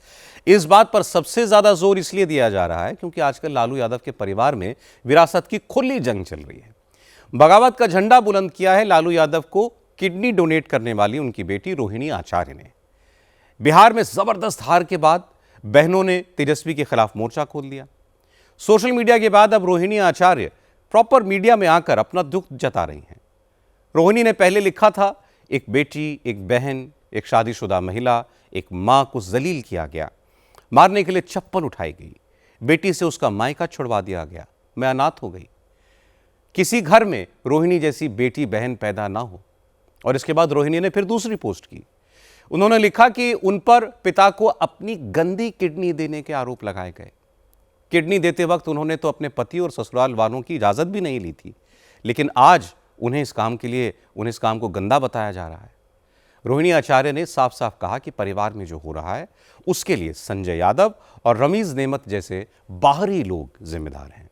इस बात पर सबसे ज्यादा जोर इसलिए दिया जा रहा है क्योंकि आजकल लालू यादव के परिवार में विरासत की खुली जंग चल रही है। बगावत का झंडा बुलंद किया है लालू यादव को किडनी डोनेट करने वाली उनकी बेटी रोहिणी आचार्य ने। बिहार में जबरदस्त हार के बाद बहनों ने तेजस्वी के खिलाफ मोर्चा खोल दिया। सोशल मीडिया के बाद अब रोहिणी आचार्य प्रॉपर मीडिया में आकर अपना दुख जता रही हैं। रोहिणी ने पहले लिखा था, एक बेटी, एक बहन, एक शादीशुदा महिला, एक मां को जलील किया गया, मारने के लिए चप्पल उठाई गई, बेटी से उसका मायका छुड़वा दिया गया, मैं अनाथ हो गई। किसी घर में रोहिणी जैसी बेटी बहन पैदा ना हो। और इसके बाद रोहिणी ने फिर दूसरी पोस्ट की। उन्होंने लिखा कि उन पर पिता को अपनी गंदी किडनी देने के आरोप लगाए गए। किडनी देते वक्त उन्होंने तो अपने पति और ससुराल वालों की इजाजत भी नहीं ली थी, लेकिन आज उन्हें इस काम को गंदा बताया जा रहा है। रोहिणी आचार्य ने साफ साफ कहा कि परिवार में जो हो रहा है उसके लिए संजय यादव और रमीज नेमत जैसे बाहरी लोग जिम्मेदार हैं।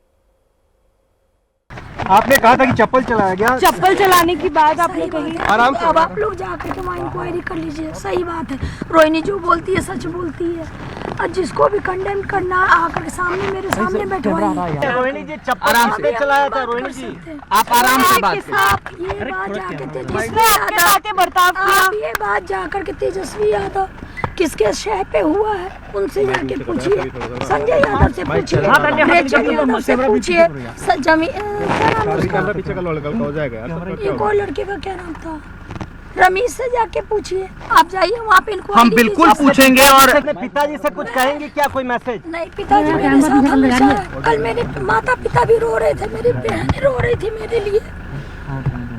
आपने कहा था कि चप्पल चलाया गया, चप्पल चलाने की बात आपने कही, आराम से अब आप लोग जाकर के वहाँ इंक्वायरी कर लीजिए। सही बात है, रोहिणी जो बोलती है सच बोलती है और जिसको भी कंडेम करना आकर के सामने मेरे सामने बैठवाइए। रोहिणी जी चप्पल आराम से चलाया था। रोहिणी जी आप आराम से बात करें। आप ये बात जाकर तेजस्वी आप ये बात जाकर के तेजस्वी यादव किसके शह पे हुआ है उनसे जाके पूछिए, संजय यादव से पूछिए, यादव से पूछिए, पीछे का लड़का हो जाएगा। ये कोई लड़के का क्या नाम था, रमीज से जाके पूछिए। आप जाइए वहाँ पे इनको। हम बिल्कुल पूछेंगे। और पिताजी से कुछ कहेंगे क्या, कोई मैसेज? नहीं, पिताजी मेरे साथ हमेशा। कल मेरे माता पिता भी रो रहे थे, मेरी बहन रो रही थी मेरे लिए।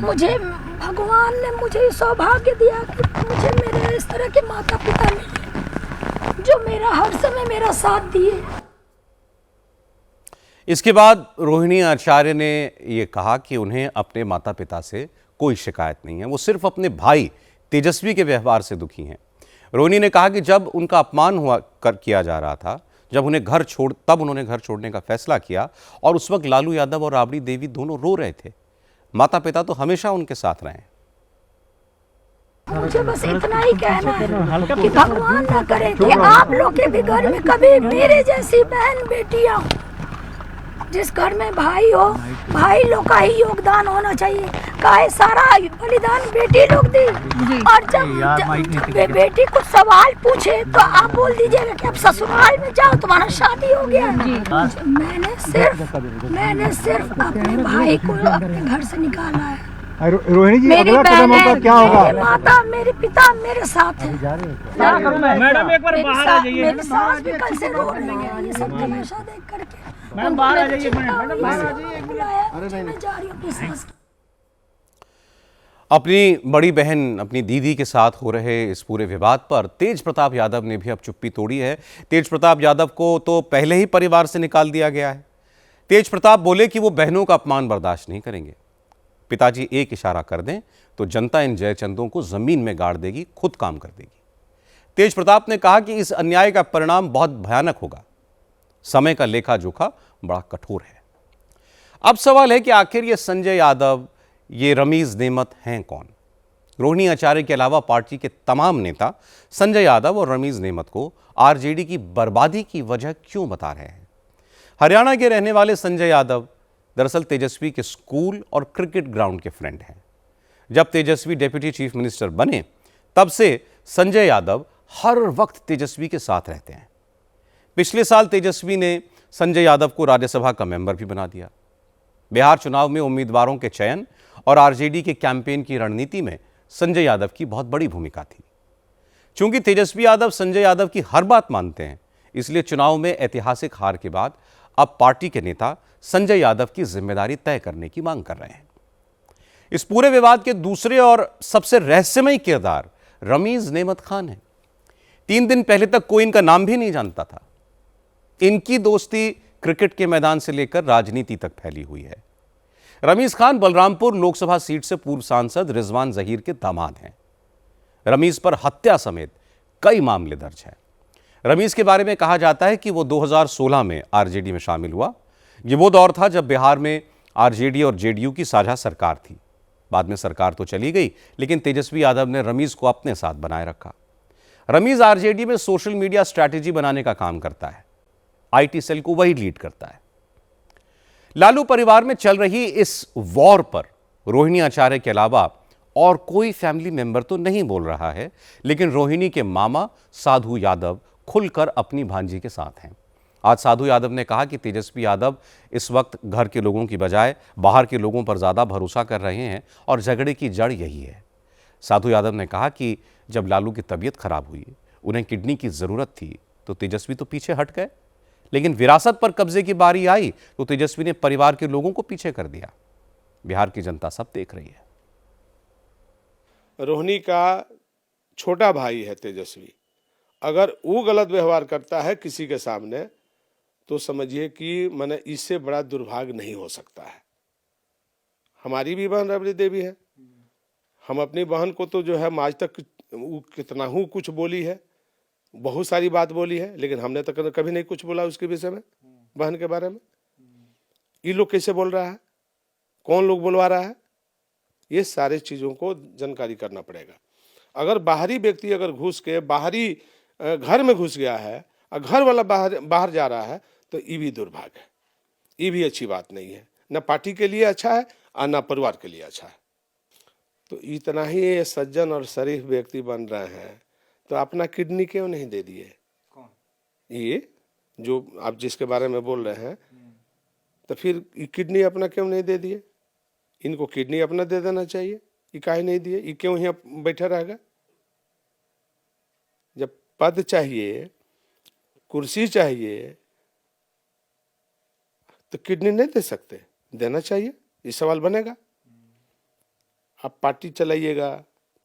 मुझे भगवान ने मुझे सौभाग्य दिया कि मुझे मेरे इस तरह के माता पिता मिले जो मेरा हर समय मेरा साथ दिए। इसके बाद रोहिणी आचार्य ने ये कहा कि उन्हें अपने माता पिता से कोई शिकायत नहीं है, वो सिर्फ अपने भाई तेजस्वी के व्यवहार से दुखी हैं। रोहिणी ने कहा कि जब उनका अपमान किया जा रहा था, जब तब उन्होंने घर छोड़ने का फैसला किया और उस वक्त लालू यादव और राबड़ी देवी दोनों रो रहे थे। माता पिता तो हमेशा उनके साथ रहे हैं। मुझे बस इतना ही कहना है कि भगवान ना करे कि आप लोग के भी घर में कभी मेरे जैसी बहन बेटियां हो। जिस घर में भाई हो, भाई लोग का ही योगदान होना चाहिए। काहे सारा बलिदान बेटी लोग दी। और जब बेटी कुछ सवाल पूछे तो आप बोल दीजिएगा कि अब ससुराल में जाओ, तुम्हारा शादी हो गया। मैंने सिर्फ अपने भाई को अपने घर से निकाला है। रोहिणी जी, अगला कदम आपका क्या होगा? मेरी माता, मेरे पिता मेरे साथ है। मैडम एक बार बाहर आ जाइए। मेरी सास भी कल से रो रही है ये सब तमाशा देख करके। मैडम बाहर आ जाइए, मैडम बाहर आ जाइए। मैं जा रही हूँ अपनी सास की। अपनी बड़ी बहन, अपनी दीदी के साथ हो रहे इस पूरे विवाद पर तेज प्रताप यादव ने भी अब चुप्पी तोड़ी है। तेज प्रताप यादव को तो पहले ही परिवार से निकाल दिया गया है। तेज प्रताप बोले कि वो बहनों का अपमान बर्दाश्त नहीं करेंगे। पिताजी एक इशारा कर दें तो जनता इन जयचंदों को जमीन में गाड़ देगी, खुद काम कर देगी। तेज प्रताप ने कहा कि इस अन्याय का परिणाम बहुत भयानक होगा। समय का लेखा जोखा बड़ा कठोर है। अब सवाल है कि आखिर ये संजय यादव, ये रमीज नेमत हैं कौन? रोहिणी आचार्य के अलावा पार्टी के तमाम नेता संजय यादव और रमीज नेमत को आरजेडी की बर्बादी की वजह क्यों बता रहे हैं? हरियाणा के रहने वाले संजय यादव दरअसल तेजस्वी के स्कूल और क्रिकेट ग्राउंड के फ्रेंड हैं। जब तेजस्वी डिप्टी चीफ मिनिस्टर बने तब से संजय यादव हर वक्त तेजस्वी के साथ रहते हैं। पिछले साल तेजस्वी ने संजय यादव को राज्यसभा का मेंबर भी बना दिया। बिहार चुनाव में उम्मीदवारों के चयन और आरजेडी के कैंपेन की रणनीति में संजय यादव की बहुत बड़ी भूमिका थी। चूंकि तेजस्वी यादव संजय यादव की हर बात मानते हैं, इसलिए चुनाव में ऐतिहासिक हार के बाद अब पार्टी के नेता संजय यादव की जिम्मेदारी तय करने की मांग कर रहे हैं। इस पूरे विवाद के दूसरे और सबसे रहस्यमयी किरदार रमीज नेमत खान है। 3 दिन पहले तक कोई इनका नाम भी नहीं जानता था। इनकी दोस्ती क्रिकेट के मैदान से लेकर राजनीति तक फैली हुई है। रमीज खान बलरामपुर लोकसभा सीट से पूर्व सांसद रिजवान जहीर के दामाद हैं। रमीज पर हत्या समेत कई मामले दर्ज हैं। रमीज के बारे में कहा जाता है कि वो 2016 में आरजेडी में शामिल हुआ। ये वो दौर था जब बिहार में आरजेडी और जेडीयू की साझा सरकार थी। बाद में सरकार तो चली गई, लेकिन तेजस्वी यादव ने रमीज को अपने साथ बनाए रखा। रमीज आरजेडी में सोशल मीडिया स्ट्रैटेजी बनाने का काम करता है। आईटी सेल को वही लीड करता है। लालू परिवार में चल रही इस वॉर पर रोहिणी आचार्य के अलावा और कोई फैमिली मेंबर तो नहीं बोल रहा है, लेकिन रोहिणी के मामा साधु यादव खुलकर अपनी भांजी के साथ हैं। आज साधु यादव ने कहा कि तेजस्वी यादव इस वक्त घर के लोगों की बजाय बाहर के लोगों पर ज्यादा भरोसा कर रहे हैं और झगड़े की जड़ यही है। साधु यादव ने कहा कि जब लालू की तबीयत खराब हुई, उन्हें किडनी की जरूरत थी, तो तेजस्वी तो पीछे हट गए, लेकिन विरासत पर कब्जे की बारी आई तो तेजस्वी ने परिवार के लोगों को पीछे कर दिया। बिहार की जनता सब देख रही है। रोहिणी का छोटा भाई है तेजस्वी। अगर वो गलत व्यवहार करता है किसी के सामने, तो समझिए कि मैंने इससे बड़ा दुर्भाग्य नहीं हो सकता है। हमारी भी बहन राबड़ी देवी है। हम अपनी बहन को तो जो है आज तक कितना हूँ कुछ बोली है, बहुत सारी बात बोली है, लेकिन हमने तो कभी नहीं कुछ बोला उसके विषय में, बहन के बारे में। ये लोग कैसे बोल रहा है, कौन लोग बुलवा रहा है, ये सारे चीज़ों को जानकारी करना पड़ेगा। अगर बाहरी व्यक्ति अगर घुस के बाहरी घर में घुस गया है और घर वाला बाहर जा रहा है, तो ये भी दुर्भाग्य है, ये भी अच्छी बात नहीं है। न पार्टी के लिए अच्छा है और न परिवार के लिए अच्छा है। तो इतना ही ये सज्जन और शरीफ व्यक्ति बन रहे हैं, तो अपना किडनी क्यों नहीं दे दिए? कौन? ये जो आप जिसके बारे में बोल रहे हैं, तो फिर किडनी अपना क्यों नहीं दे दिए? इनको किडनी अपना दे देना चाहिए। ये काहे नहीं दिए? ये क्यों यहाँ बैठा रहेगा? जब पद चाहिए, कुर्सी चाहिए, तो किडनी नहीं दे सकते? देना चाहिए। ये सवाल बनेगा। आप पार्टी चलाइएगा,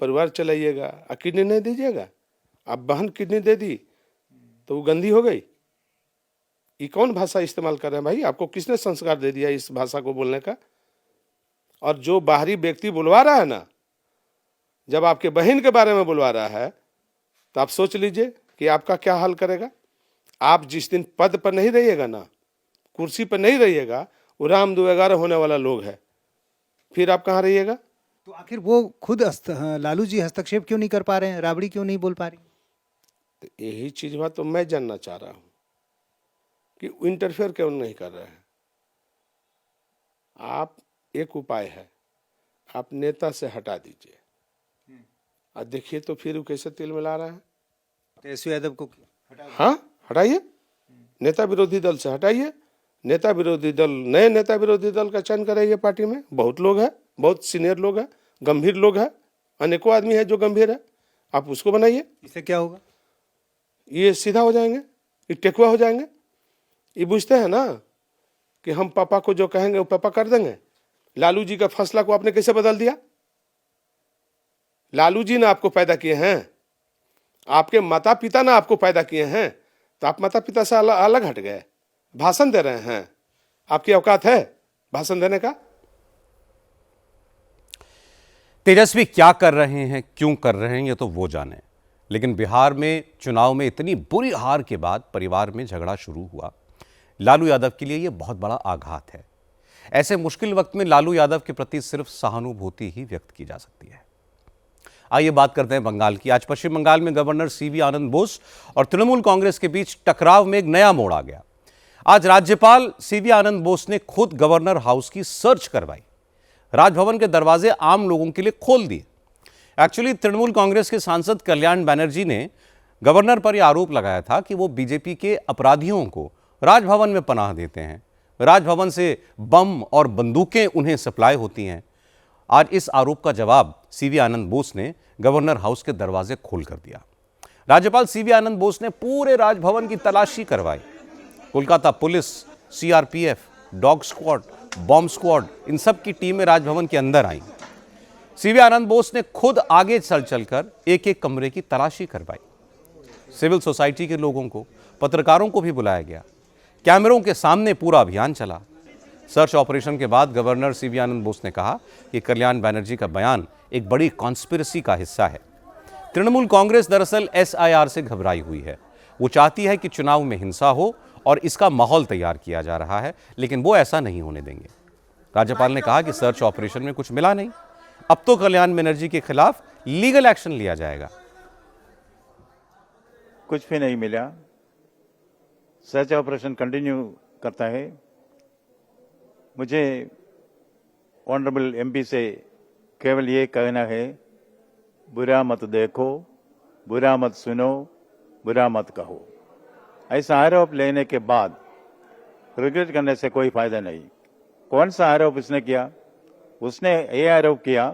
परिवार चलाइएगा और किडनी नहीं दीजिएगा। आप बहन किडनी दे दी तो वो गंदी हो गई। ये कौन भाषा इस्तेमाल कर रहे हैं भाई? आपको किसने संस्कार दे दिया इस भाषा को बोलने का? और जो बाहरी व्यक्ति बुलवा रहा है ना, जब आपके बहन के बारे में बुलवा रहा है, तो आप सोच लीजिए कि आपका क्या हाल करेगा। आप जिस दिन पद पर नहीं रहिएगा ना, कुर्सी पर नहीं रहिएगा, वो राम 211 होने वाला लोग है, फिर आप कहाँ रहिएगा? तो आखिर वो खुद लालू जी हस्तक्षेप क्यों नहीं कर पा रहे हैं? राबड़ी क्यों नहीं बोल पा रही? तो यही चीज बात तो मैं जानना चाह रहा हूं कि इंटरफेयर क्यों नहीं कर रहे हैं। आप एक उपाय है, आप नेता से हटा दीजिए और देखिए तो फिर वो कैसे तिल मिला रहा है। तेजस्वी यादव को हाँ, हटाइए, नेता विरोधी दल से हटाइए। नेता विरोधी दल, नए नेता विरोधी दल का चयन कराइए। पार्टी में बहुत लोग हैं, बहुत सीनियर लोग हैं, गंभीर लोग हैं, अनेकों आदमी है जो गंभीर है, आप उसको बनाइए। इससे क्या होगा? ये सीधा हो जाएंगे, ये टेकुआ हो जाएंगे। ये बुझते हैं ना कि हम पापा को जो कहेंगे वो पापा कर देंगे। लालू जी का फैसला को आपने कैसे बदल दिया? लालू जी ने आपको पैदा किए हैं, आपके माता पिता ने आपको पैदा किए हैं, तो आप माता पिता से अलग हट गए, भाषण दे रहे हैं। आपकी औकात है भाषण देने का? तेजस्वी क्या कर रहे हैं, क्यों कर रहे हैं, ये तो वो जाने। लेकिन बिहार में चुनाव में इतनी बुरी हार के बाद परिवार में झगड़ा शुरू हुआ। लालू यादव के लिए यह बहुत बड़ा आघात है। ऐसे मुश्किल वक्त में लालू यादव के प्रति सिर्फ सहानुभूति ही व्यक्त की जा सकती है। आइए बात करते हैं बंगाल की। आज पश्चिम बंगाल में गवर्नर सीवी आनंद बोस और तृणमूल कांग्रेस के बीच टकराव में एक नया मोड़ आ गया। आज राज्यपाल सीवी आनंद बोस ने खुद गवर्नर हाउस की सर्च करवाई। राजभवन के दरवाजे आम लोगों के लिए खोल दिए। एक्चुअली तृणमूल कांग्रेस के सांसद कल्याण बनर्जी ने गवर्नर पर यह आरोप लगाया था कि वो बीजेपी के अपराधियों को राजभवन में पनाह देते हैं, राजभवन से बम और बंदूकें उन्हें सप्लाई होती हैं। आज इस आरोप का जवाब सीवी आनंद बोस ने गवर्नर हाउस के दरवाजे खोल कर दिया। राज्यपाल सीवी आनंद बोस ने पूरे राजभवन की तलाशी करवाई। Kolkata police, CRPF, dog squad, bomb squad, इन सब की टीमें राजभवन के अंदर आई। सीवी आनंद बोस ने खुद आगे चलकर एक एक कमरे की तलाशी करवाई। सिविल सोसाइटी के लोगों को, पत्रकारों को भी बुलाया गया। कैमरों के सामने पूरा अभियान चला। सर्च ऑपरेशन के बाद गवर्नर सीवी आनंद बोस ने कहा कि कल्याण बनर्जी का बयान एक बड़ी कॉन्स्पिरेसी का हिस्सा है। तृणमूल कांग्रेस दरअसल एसआईआर से घबराई हुई है। वो चाहती है कि चुनाव में हिंसा हो और इसका माहौल तैयार किया जा रहा है, लेकिन वो ऐसा नहीं होने देंगे। राज्यपाल ने कहा कि सर्च ऑपरेशन में कुछ मिला नहीं, अब तो कल्याण बनर्जी के खिलाफ लीगल एक्शन लिया जाएगा। कुछ भी नहीं मिला, सर्च ऑपरेशन कंटिन्यू करता है। मुझे ऑनरेबल एमपी से केवल ये कहना है, बुरा मत देखो, बुरा मत सुनो, बुरा मत कहो। ऐसा आरोप लेने के बाद रिग्रेट करने से कोई फायदा नहीं। कौन सा आरोप उसने किया? उसने ये आरोप किया,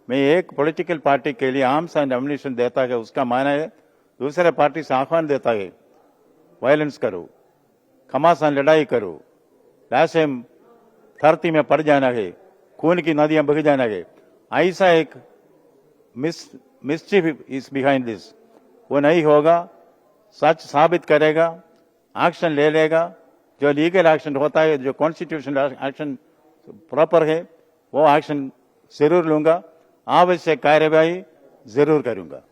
मैं एक पॉलिटिकल पार्टी के लिए आर्म्स एंड एम्युनिशन देता है, उसका माना है दूसरे पार्टी से आह्वान देता है वायलेंस करो, घमासान लड़ाई करो, लाशें धरती में पड़ जाना है, खून की नदियां बह जाना है। ऐसा एक मिसचिफ इज बिहाइंड दिस। वो नहीं होगा, सच साबित करेगा, एक्शन ले लेगा। जो लीगल एक्शन होता है, जो कॉन्स्टिट्यूशनल एक्शन प्रॉपर है, वो एक्शन जरूर लूंगा, आवश्यक कार्यवाही जरूर करूंगा।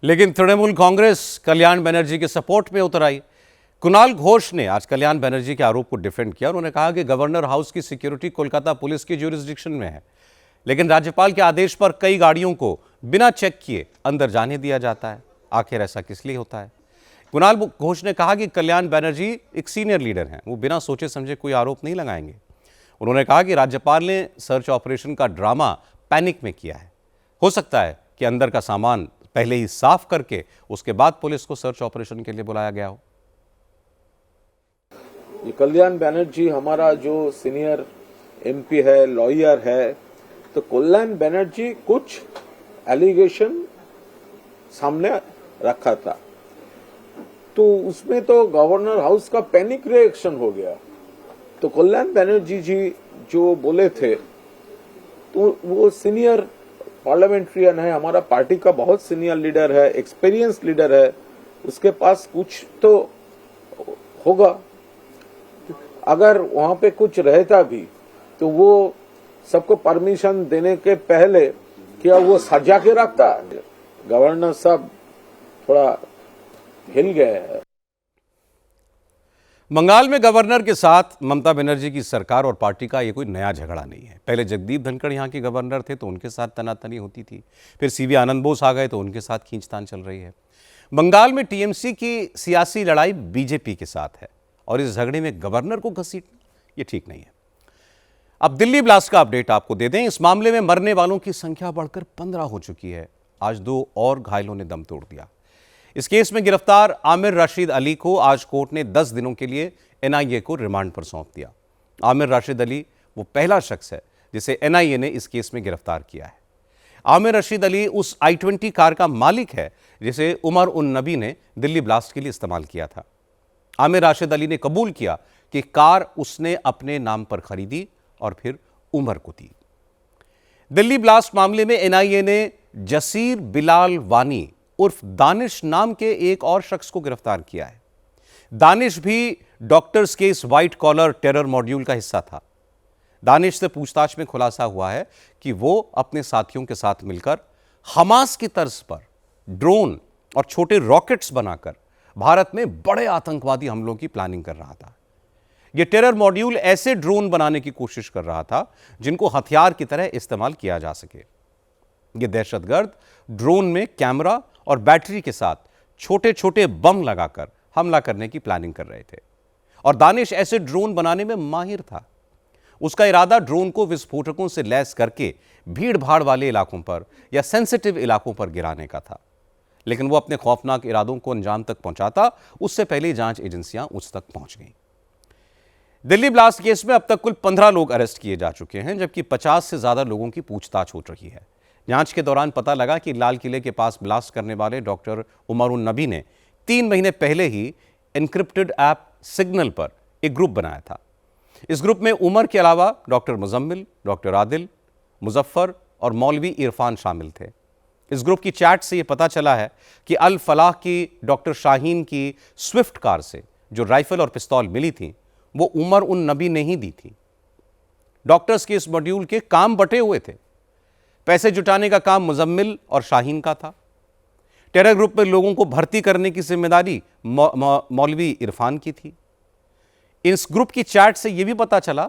लेकिन तृणमूल कांग्रेस कल्याण बनर्जी के सपोर्ट में उतर आई। कुणाल घोष ने आज कल्याण बनर्जी के आरोप को डिफेंड किया। उन्होंने कहा कि गवर्नर हाउस की सिक्योरिटी कोलकाता पुलिस की ज्यूरिसडिक्शन में है, लेकिन राज्यपाल के आदेश पर कई गाड़ियों को बिना चेक किए अंदर जाने दिया जाता है। आखिर ऐसा किस लिए होता है? कुणाल घोष ने कहा कि कल्याण बनर्जी एक सीनियर लीडर हैं, वो बिना सोचे समझे कोई आरोप नहीं लगाएंगे। उन्होंने कहा कि राज्यपाल ने सर्च ऑपरेशन का ड्रामा पैनिक में किया है। हो सकता है कि अंदर का सामान पहले ही साफ करके उसके बाद पुलिस को सर्च ऑपरेशन के लिए बुलाया गया हो। ये कल्याण बनर्जी हमारा जो सीनियर एमपी है, लॉयर है, तो कल्याण बनर्जी कुछ एलिगेशन सामने रखा था, तो उसमें तो गवर्नर हाउस का पैनिक रिएक्शन हो गया। तो कल्याण बनर्जी जी जो बोले थे, तो वो सीनियर पार्लियामेंट्रियन है, हमारा पार्टी का बहुत सीनियर लीडर है, एक्सपीरियंस लीडर है, उसके पास कुछ तो होगा। अगर वहां पे कुछ रहता भी तो वो सबको परमिशन देने के पहले क्या वो सजा के रखता? गवर्नर साहब थोड़ा हिल गए हैं। बंगाल में गवर्नर के साथ ममता बनर्जी की सरकार और पार्टी का ये कोई नया झगड़ा नहीं है। पहले जगदीप धनखड़ यहाँ के गवर्नर थे तो उनके साथ तनातनी होती थी, फिर सीवी आनंद बोस आ गए तो उनके साथ खींचतान चल रही है। बंगाल में टीएमसी की सियासी लड़ाई बीजेपी के साथ है और इस झगड़े में गवर्नर को घसीटना ये ठीक नहीं है। अब दिल्ली ब्लास्ट का अपडेट आपको दे दें। इस मामले में मरने वालों की संख्या बढ़कर 15 हो चुकी है। आज 2 और घायलों ने दम तोड़ दिया। इस केस में गिरफ्तार आमिर राशिद अली को आज कोर्ट ने 10 दिनों के लिए एनआईए को रिमांड पर सौंप दिया। आमिर राशिद अली वो पहला शख्स है जिसे एनआईए ने इस केस में गिरफ्तार किया है। आमिर राशिद अली उस i20 कार का मालिक है जिसे उमर उन नबी ने दिल्ली ब्लास्ट के लिए इस्तेमाल किया था। आमिर राशिद अली ने कबूल किया कि कार उसने अपने नाम पर खरीदी और फिर उमर को दी। दिल्ली ब्लास्ट मामले में एनआईए ने जसीर बिलाल वानी उर्फ दानिश नाम के एक और शख्स को गिरफ्तार किया है। दानिश भी डॉक्टर्स के इस व्हाइट कॉलर टेरर मॉड्यूल का हिस्सा था। दानिश से पूछताछ में खुलासा हुआ है कि वो अपने साथियों के साथ मिलकर हमास की तर्ज पर ड्रोन और छोटे रॉकेट्स बनाकर भारत में बड़े आतंकवादी हमलों की प्लानिंग कर रहा था। यह टेरर मॉड्यूल ऐसे ड्रोन बनाने की कोशिश कर रहा था जिनको हथियार की तरह इस्तेमाल किया जा सके। ये दहशतगर्द ड्रोन में कैमरा और बैटरी के साथ छोटे छोटे बम लगाकर हमला करने की प्लानिंग कर रहे थे और दानिश ऐसे ड्रोन बनाने में माहिर था। उसका इरादा ड्रोन को विस्फोटकों से लैस करके भीड़ भाड़ वाले इलाकों पर या सेंसिटिव इलाकों पर गिराने का था, लेकिन वो अपने खौफनाक इरादों को अंजाम तक पहुंचाता उससे पहले जांच एजेंसियां उस तक पहुंच गईं। दिल्ली ब्लास्ट केस में अब तक कुल 15 लोग अरेस्ट किए जा चुके हैं, जबकि 50 से ज्यादा लोगों की पूछताछ हो रही है। जांच के दौरान पता लगा कि लाल किले के पास ब्लास्ट करने वाले डॉक्टर उमर उन नबी ने 3 महीने पहले ही एन्क्रिप्टेड ऐप सिग्नल पर एक ग्रुप बनाया था। इस ग्रुप में उमर के अलावा डॉक्टर मुजम्मिल, डॉक्टर आदिल, मुजफ्फर और मौलवी इरफान शामिल थे। इस ग्रुप की चैट से यह पता चला है कि अल फलाह की डॉक्टर शाहीन की स्विफ्ट कार से जो राइफल और पिस्तौल मिली थी वो उमर उन नबी ने ही दी थी। डॉक्टर्स के इस मॉड्यूल के काम बटे हुए थे। पैसे जुटाने का काम मुजम्मिल और शाहीन का था। टेरर ग्रुप में लोगों को भर्ती करने की जिम्मेदारी मौलवी इरफान की थी। इस ग्रुप की चैट से यह भी पता चला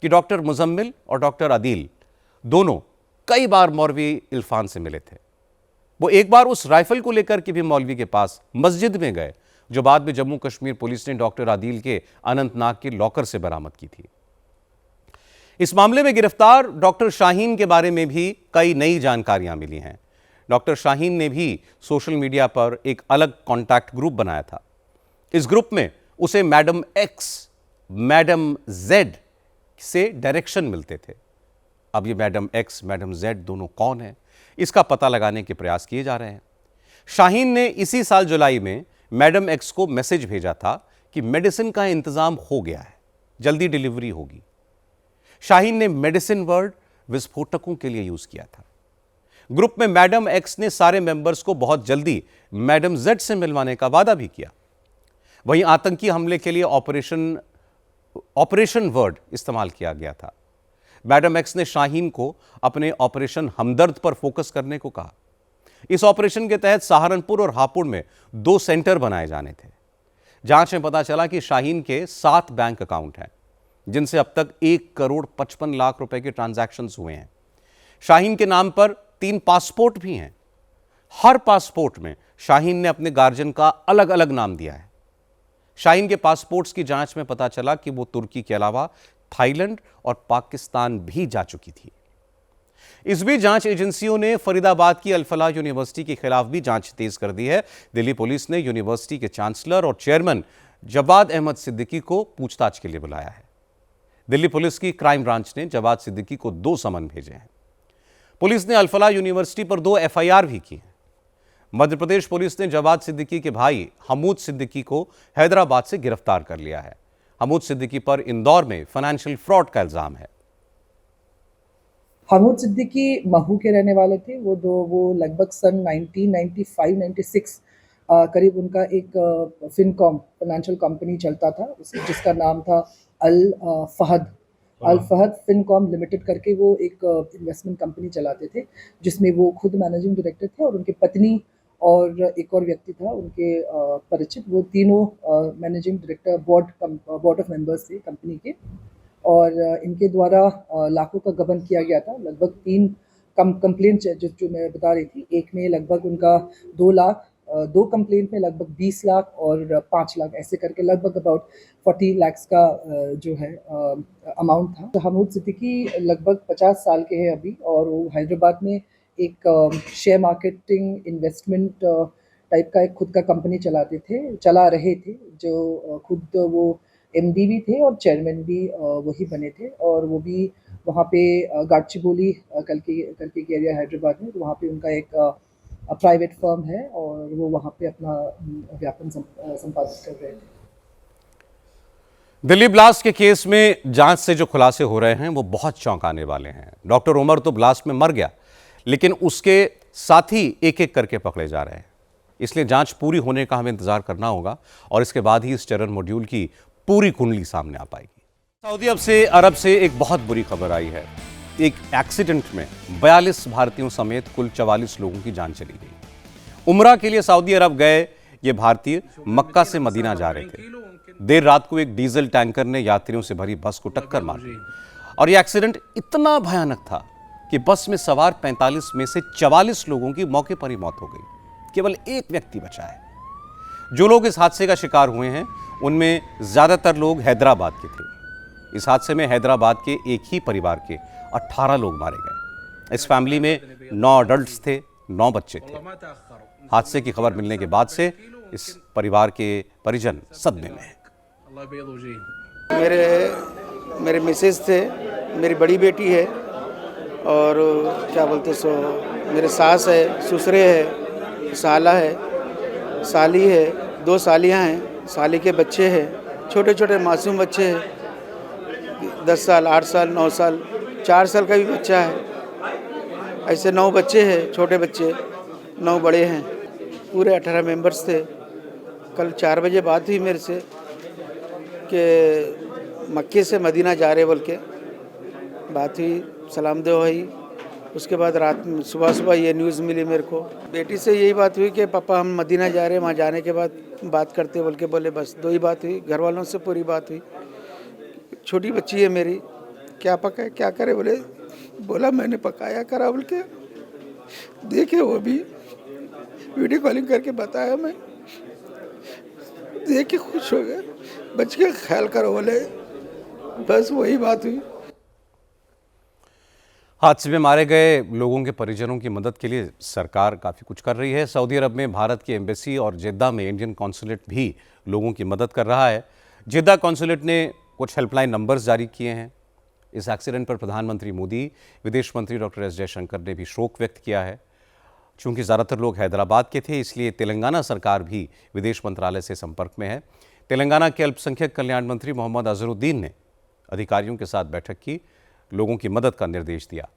कि डॉक्टर मुजम्मिल और डॉक्टर आदिल दोनों कई बार मौलवी इरफान से मिले थे। वो एक बार उस राइफल को लेकर के भी मौलवी के पास मस्जिद में गए जो बाद में जम्मू कश्मीर पुलिस ने डॉक्टर आदिल के अनंतनाग के लॉकर से बरामद की थी। इस मामले में गिरफ्तार डॉक्टर शाहीन के बारे में भी कई नई जानकारियां मिली हैं। डॉक्टर शाहीन ने भी सोशल मीडिया पर एक अलग कॉन्टैक्ट ग्रुप बनाया था। इस ग्रुप में उसे मैडम एक्स, मैडम जेड से डायरेक्शन मिलते थे। अब ये मैडम एक्स, मैडम जेड दोनों कौन है, इसका पता लगाने के प्रयास किए जा रहे हैं। शाहीन ने इसी साल जुलाई में मैडम एक्स को मैसेज भेजा था कि मेडिसिन का इंतजाम हो गया है, जल्दी डिलीवरी होगी। शाहीन ने मेडिसिन वर्ड विस्फोटकों के लिए यूज किया था। ग्रुप में मैडम एक्स ने सारे मेंबर्स को बहुत जल्दी मैडम जेड से मिलवाने का वादा भी किया। वहीं आतंकी हमले के लिए ऑपरेशन वर्ड इस्तेमाल किया गया था। मैडम एक्स ने शाहीन को अपने ऑपरेशन हमदर्द पर फोकस करने को कहा। इस ऑपरेशन के तहत सहारनपुर और हापुड़ में 2 सेंटर बनाए जाने थे। जांच में पता चला कि शाहीन के 7 बैंक अकाउंट हैं जिनसे अब तक 1,55,00,000 रुपए के ट्रांजैक्शंस हुए हैं। शाहीन के नाम पर 3 पासपोर्ट भी हैं। हर पासपोर्ट में शाहीन ने अपने गार्जियन का अलग अलग नाम दिया है। शाहीन के पासपोर्ट्स की जांच में पता चला कि वो तुर्की के अलावा थाईलैंड और पाकिस्तान भी जा चुकी थी। इस बीच जांच एजेंसियों ने फरीदाबाद की अल फलाह यूनिवर्सिटी के खिलाफ भी जांच तेज कर दी है। दिल्ली पुलिस ने यूनिवर्सिटी के चांसलर और चेयरमैन जवाद अहमद सिद्दीकी को पूछताछ के लिए बुलाया है। दिल्ली पुलिस की क्राइम ब्रांच ने जवाद सिद्दीकी को 2 समन भेजे हैं। पुलिस ने अल फलाह यूनिवर्सिटी पर 2 एफआईआर भी की हैं। मध्य प्रदेश पुलिस ने जवाद सिद्दीकी के भाई हमूद सिद्दीकी को हैदराबाद से गिरफ्तार कर लिया है। हमूद सिद्दीकी पर इंदौर में फाइनेंशियल फ्रॉड का इल्जाम है। हमूद सिद्दीकी महू के रहने वाले थे। वो लगभग सन 1995-96 करीब उनका एक फिनकॉम फाइनेंशियल कंपनी चलता था जिसका नाम था अल फहद फिनकॉम लिमिटेड करके। वो एक इन्वेस्टमेंट कंपनी चलाते थे जिसमें वो खुद मैनेजिंग डायरेक्टर थे और उनकी पत्नी और एक और व्यक्ति था उनके परिचित। वो तीनों managing director board of members थे कंपनी के। और इनके द्वारा लाखों का गबन किया गया था। लगभग 3 कंप्लेंट जो मैं बता रही थी, एक में लगभग उनका 2 लाख, 2 कंप्लेंट में लगभग 20 लाख और 5 लाख, ऐसे करके लगभग अबाउट 40 लाख का जो है अमाउंट था। तो हमूद सिद्दीकी लगभग 50 साल के हैं अभी और वो हैदराबाद में एक शेयर मार्केटिंग इन्वेस्टमेंट टाइप का एक खुद का कंपनी चला रहे थे, जो खुद वो एमडी भी थे और चेयरमैन भी वही बने थे। और वो भी वहाँ पे गाडचिबोली कल्की के एरिया हैदराबाद में, तो वहाँ पे उनका एक प्राइवेट फर्म है और वो वहाँ पे अपना व्यापन संपादित कर रहे थे। दिल्ली ब्लास्ट के केस में जांच से जो खुलासे हो रहे हैं वो बहुत चौंकाने वाले हैं। डॉक्टर उमर तो ब्लास्ट में मर गया, लेकिन उसके साथी एक एक करके पकड़े जा रहे हैं। इसलिए जांच पूरी होने का हमें इंतजार करना होगा और इसके बाद ही इस टेरर मॉड्यूल की पूरी कुंडली सामने आ पाएगी। सऊदी अरब से एक बहुत बुरी खबर आई है। एक एक्सीडेंट में 42 भारतीयों समेत कुल 44 लोगों की जान चली गई। उमरा के लिए सऊदी अरब गए ये भारतीय मक्का से मदीना जा रहे थे। देर रात को एक डीजल टैंकर ने यात्रियों से भरी बस को टक्कर मार दी और यह एक्सीडेंट इतना भयानक था कि बस में सवार 45 में से 44 लोगों की मौके पर ही मौत हो गई। केवल एक व्यक्ति बचा है। जो लोग इस हादसे का शिकार हुए हैं उनमें ज्यादातर लोग हैदराबाद के थे। इस हादसे में हैदराबाद के एक ही परिवार के 18 लोग मारे गए। इस फैमिली में 9 अडल्ट्स थे, 9 बच्चे थे। हादसे की खबर मिलने के बाद से इस परिवार के परिजन सदमे में हैं। मेरे मिसेज थे, मेरी बड़ी बेटी है और क्या बोलते सो मेरे सास है, ससुरे है, साला है, साली है, 2 सालियाँ हैं, साली के बच्चे हैं, छोटे छोटे मासूम बच्चे हैं, 10 साल, 8 साल, 9 साल, 4 साल का भी बच्चा है। ऐसे 9 बच्चे हैं, छोटे बच्चे, 9 बड़े हैं। पूरे 18 मेंबर्स थे। कल 4 बजे बात हुई मेरे से कि मक्के से मदीना जा रहे बोल के बात हुई, सलाम दो हुई। उसके बाद रात में सुबह ये न्यूज़ मिली मेरे को। बेटी से यही बात हुई कि पापा हम मदीना जा रहे हैं, वहाँ जाने के बाद बात करते बोल के बोले। बस 2 ही बात हुई, घर वालों से पूरी बात हुई। छोटी बच्ची है मेरी, क्या पकाए क्या करे बोला मैंने पकाया करा बोल के। देखे वो भी वीडियो कॉलिंग करके बताया, मैं देख के खुश हो गया। बच्चे का ख्याल करो बोले, बस वही बात हुई। हादसे में मारे गए लोगों के परिजनों की मदद के लिए सरकार काफ़ी कुछ कर रही है। सऊदी अरब में भारत की एम्बेसी और जिद्दा में इंडियन कॉन्सुलेट भी लोगों की मदद कर रहा है। जिद्दा कॉन्सुलेट ने कुछ हेल्पलाइन नंबर्स जारी किए हैं। इस एक्सीडेंट पर प्रधानमंत्री मोदी, विदेश मंत्री डॉक्टर एस जयशंकर ने भी शोक व्यक्त किया है। चूंकि ज़्यादातर लोग हैदराबाद के थे, इसलिए तेलंगाना सरकार भी विदेश मंत्रालय से संपर्क में है। तेलंगाना के अल्पसंख्यक कल्याण मंत्री मोहम्मद अजहरुद्दीन ने अधिकारियों के साथ बैठक की, लोगों की मदद का निर्देश दिया।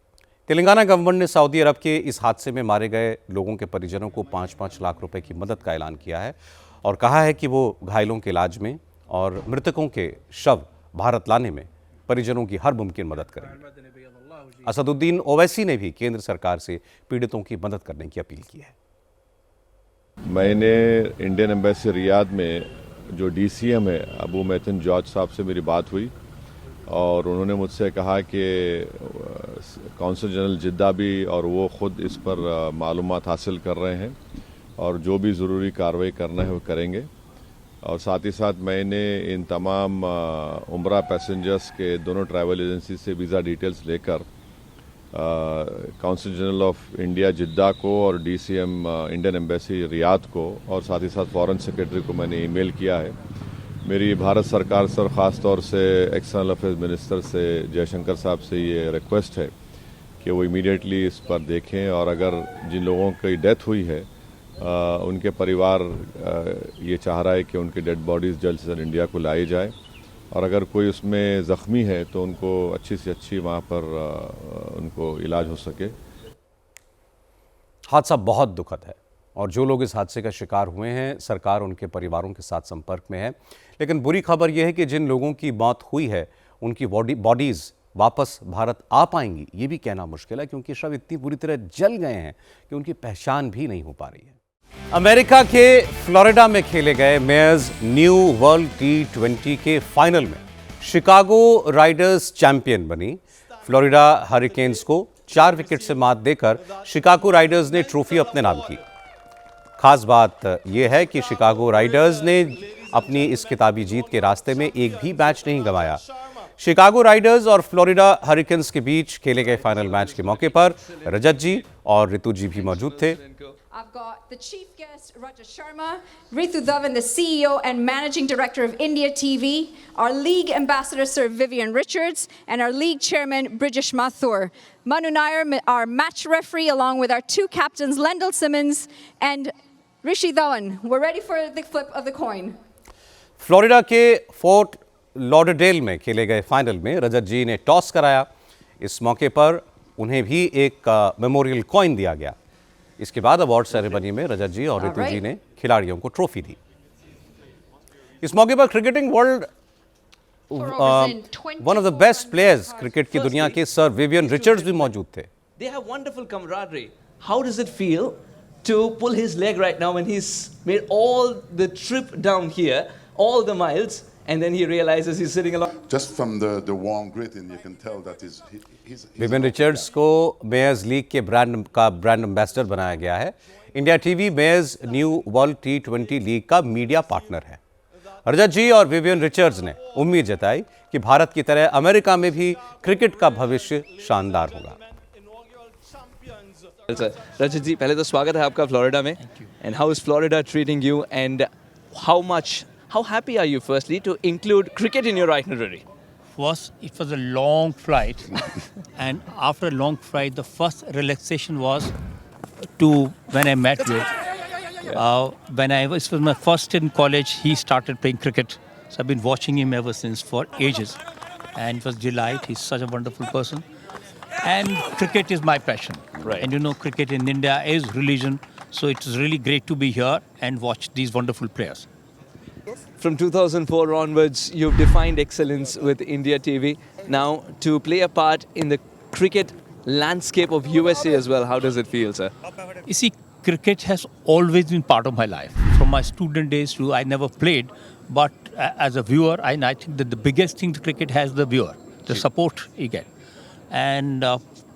तेलंगाना गवर्नमेंट ने सऊदी अरब के इस हादसे में मारे गए लोगों के परिजनों को 5-5 लाख रुपए की मदद का ऐलान किया है और कहा है कि वो घायलों के इलाज में और मृतकों के शव भारत लाने में परिजनों की हर मुमकिन मदद करेंगे। असदुद्दीन ओवैसी ने भी केंद्र सरकार से पीड़ितों की मदद करने की अपील की है। मैंने इंडियन एम्बेसी रियाद में जो डीसीएम है अबू मैथन जॉर्ज साहब से मेरी बात हुई और उन्होंने मुझसे कहा कि कौंसल जनरल जिद्दा भी और वो ख़ुद इस पर मालूमात हासिल कर रहे हैं और जो भी ज़रूरी कार्रवाई करना है वो करेंगे। और साथ ही साथ मैंने इन तमाम उम्रा पैसेंजर्स के दोनों ट्रैवल एजेंसी से वीज़ा डिटेल्स लेकर कौंसल जनरल ऑफ इंडिया जिद्दा को और डीसीएम इंडियन एम्बेसी रियाद को और साथ ही साथ फॉरेन सेक्रेटरी को मैंने ईमेल किया है। मेरी भारत सरकार से और ख़ास तौर से एक्सटर्नल अफेयर्स मिनिस्टर से जयशंकर साहब से ये रिक्वेस्ट है कि वो इमीडिएटली इस पर देखें और अगर जिन लोगों की डेथ हुई है उनके परिवार ये चाह रहा है कि उनकी डेड बॉडीज़ जल्द से जल्द इंडिया को लाई जाए और अगर कोई उसमें ज़ख्मी है तो उनको अच्छी से अच्छी वहाँ पर उनको इलाज हो सके। हादसा बहुत दुखद है। और जो लोग इस हादसे का शिकार हुए हैं, सरकार उनके परिवारों के साथ संपर्क में है। लेकिन बुरी खबर यह है कि जिन लोगों की मौत हुई है उनकी बॉडीज वापस भारत आ पाएंगी ये भी कहना मुश्किल है, क्योंकि शव इतनी बुरी तरह जल गए हैं कि उनकी पहचान भी नहीं हो पा रही है। अमेरिका के फ्लोरिडा में खेले गए मेयर्स न्यू वर्ल्ड T20 के फाइनल में शिकागो राइडर्स चैंपियन बनी। फ्लोरिडा हरिकेन्स को 4 विकेट से मात देकर शिकागो राइडर्स ने ट्रॉफी अपने नाम की। खास बात यह है कि शिकागो राइडर्स ने अपनी इस खिताबी जीत के रास्ते में एक भी मैच नहीं गंवाया। शिकागो राइडर्स और फ्लोरिडा हरिकेन्स के बीच खेले गए फाइनल मैच के मौके पर रजत जी और ऋतु जी भी मौजूद थे। I've got the chief guest, Raja Sharma, Ritu Dhawan, the CEO and Managing Director of India TV, our league ambassador, Sir Vivian Richards, and our league chairman, Brijesh Mathur. Manu Nair, our match referee, along with our 2 captains, Lendl Simmons and Rishi Dhawan. We're ready for the flip of the coin. Florida के fort Lauderdale में खेले गए final में रजत जी ने toss कराया। इस मौके पर उन्हें भी एक मेमोरियल कॉइन दिया गया। इसके बाद अवार्ड सेरेमनी में रजत जी और ऋतु जी ने खिलाड़ियों को ट्रॉफी दी। इस मौके पर cricketing world one of the best players cricket की दुनिया के सर विवियन रिचर्ड्स भी मौजूद थे। They have wonderful camaraderie. How does it feel to pull his leg right now when he's made all the trip down here, all the miles, and then he realizes he's sitting alone? Just from the warm greeting, you can tell that he's Vivian Richards को Mayers league के brand ambassador बनाया गया है। India TV Mayers new world T20 league का media partner है। रजत जी और Vivian Richards ने उम्मीद जताई कि भारत की तरह अमेरिका में भी क्रिकेट का भविष्य शानदार होगा। रजत जी, पहले तो स्वागत है आपका फ्लोरिडा में। And how is Florida treating you and how happy are you firstly to include cricket in your itinerary? It was a long flight and after a long flight the first relaxation was when I met with when I was my first in college. He started playing cricket, so I've been watching him ever since for ages, and it was delight. He's such a wonderful person, and cricket is my passion. Right. And you know, cricket in India is religion, so it's really great to be here and watch these wonderful players. From 2004 onwards, you've defined excellence with India TV. Now, to play a part in the cricket landscape of USA as well, how does it feel, sir? You see, cricket has always been part of my life. From my student days to I never played, but as a viewer, I think that the biggest thing cricket has the viewer, the support you get. And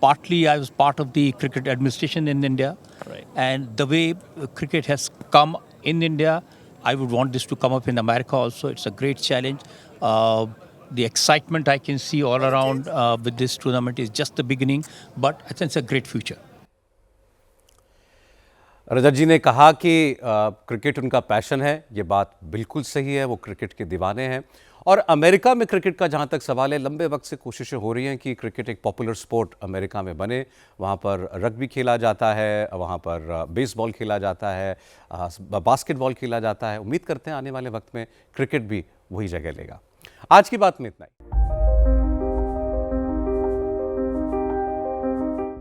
partly I was part of the cricket administration in India. Right. And the way cricket has come in India, I would want this to come up in America also. It's a great challenge. The excitement I can see all around with this tournament is just the beginning, but I think it's a great future. रजत जी ने कहा कि cricket उनका passion है। ये बात बिल्कुल सही है, वो क्रिकेट के दीवाने हैं। और अमेरिका में क्रिकेट का जहाँ तक सवाल है, लंबे वक्त से कोशिशें हो रही हैं कि क्रिकेट एक पॉपुलर स्पोर्ट अमेरिका में बने। वहाँ पर रग्बी खेला जाता है, वहाँ पर बेसबॉल खेला जाता है, बास्केटबॉल खेला जाता है। उम्मीद करते हैं आने वाले वक्त में क्रिकेट भी वही जगह लेगा। आज की बात में इतना ही।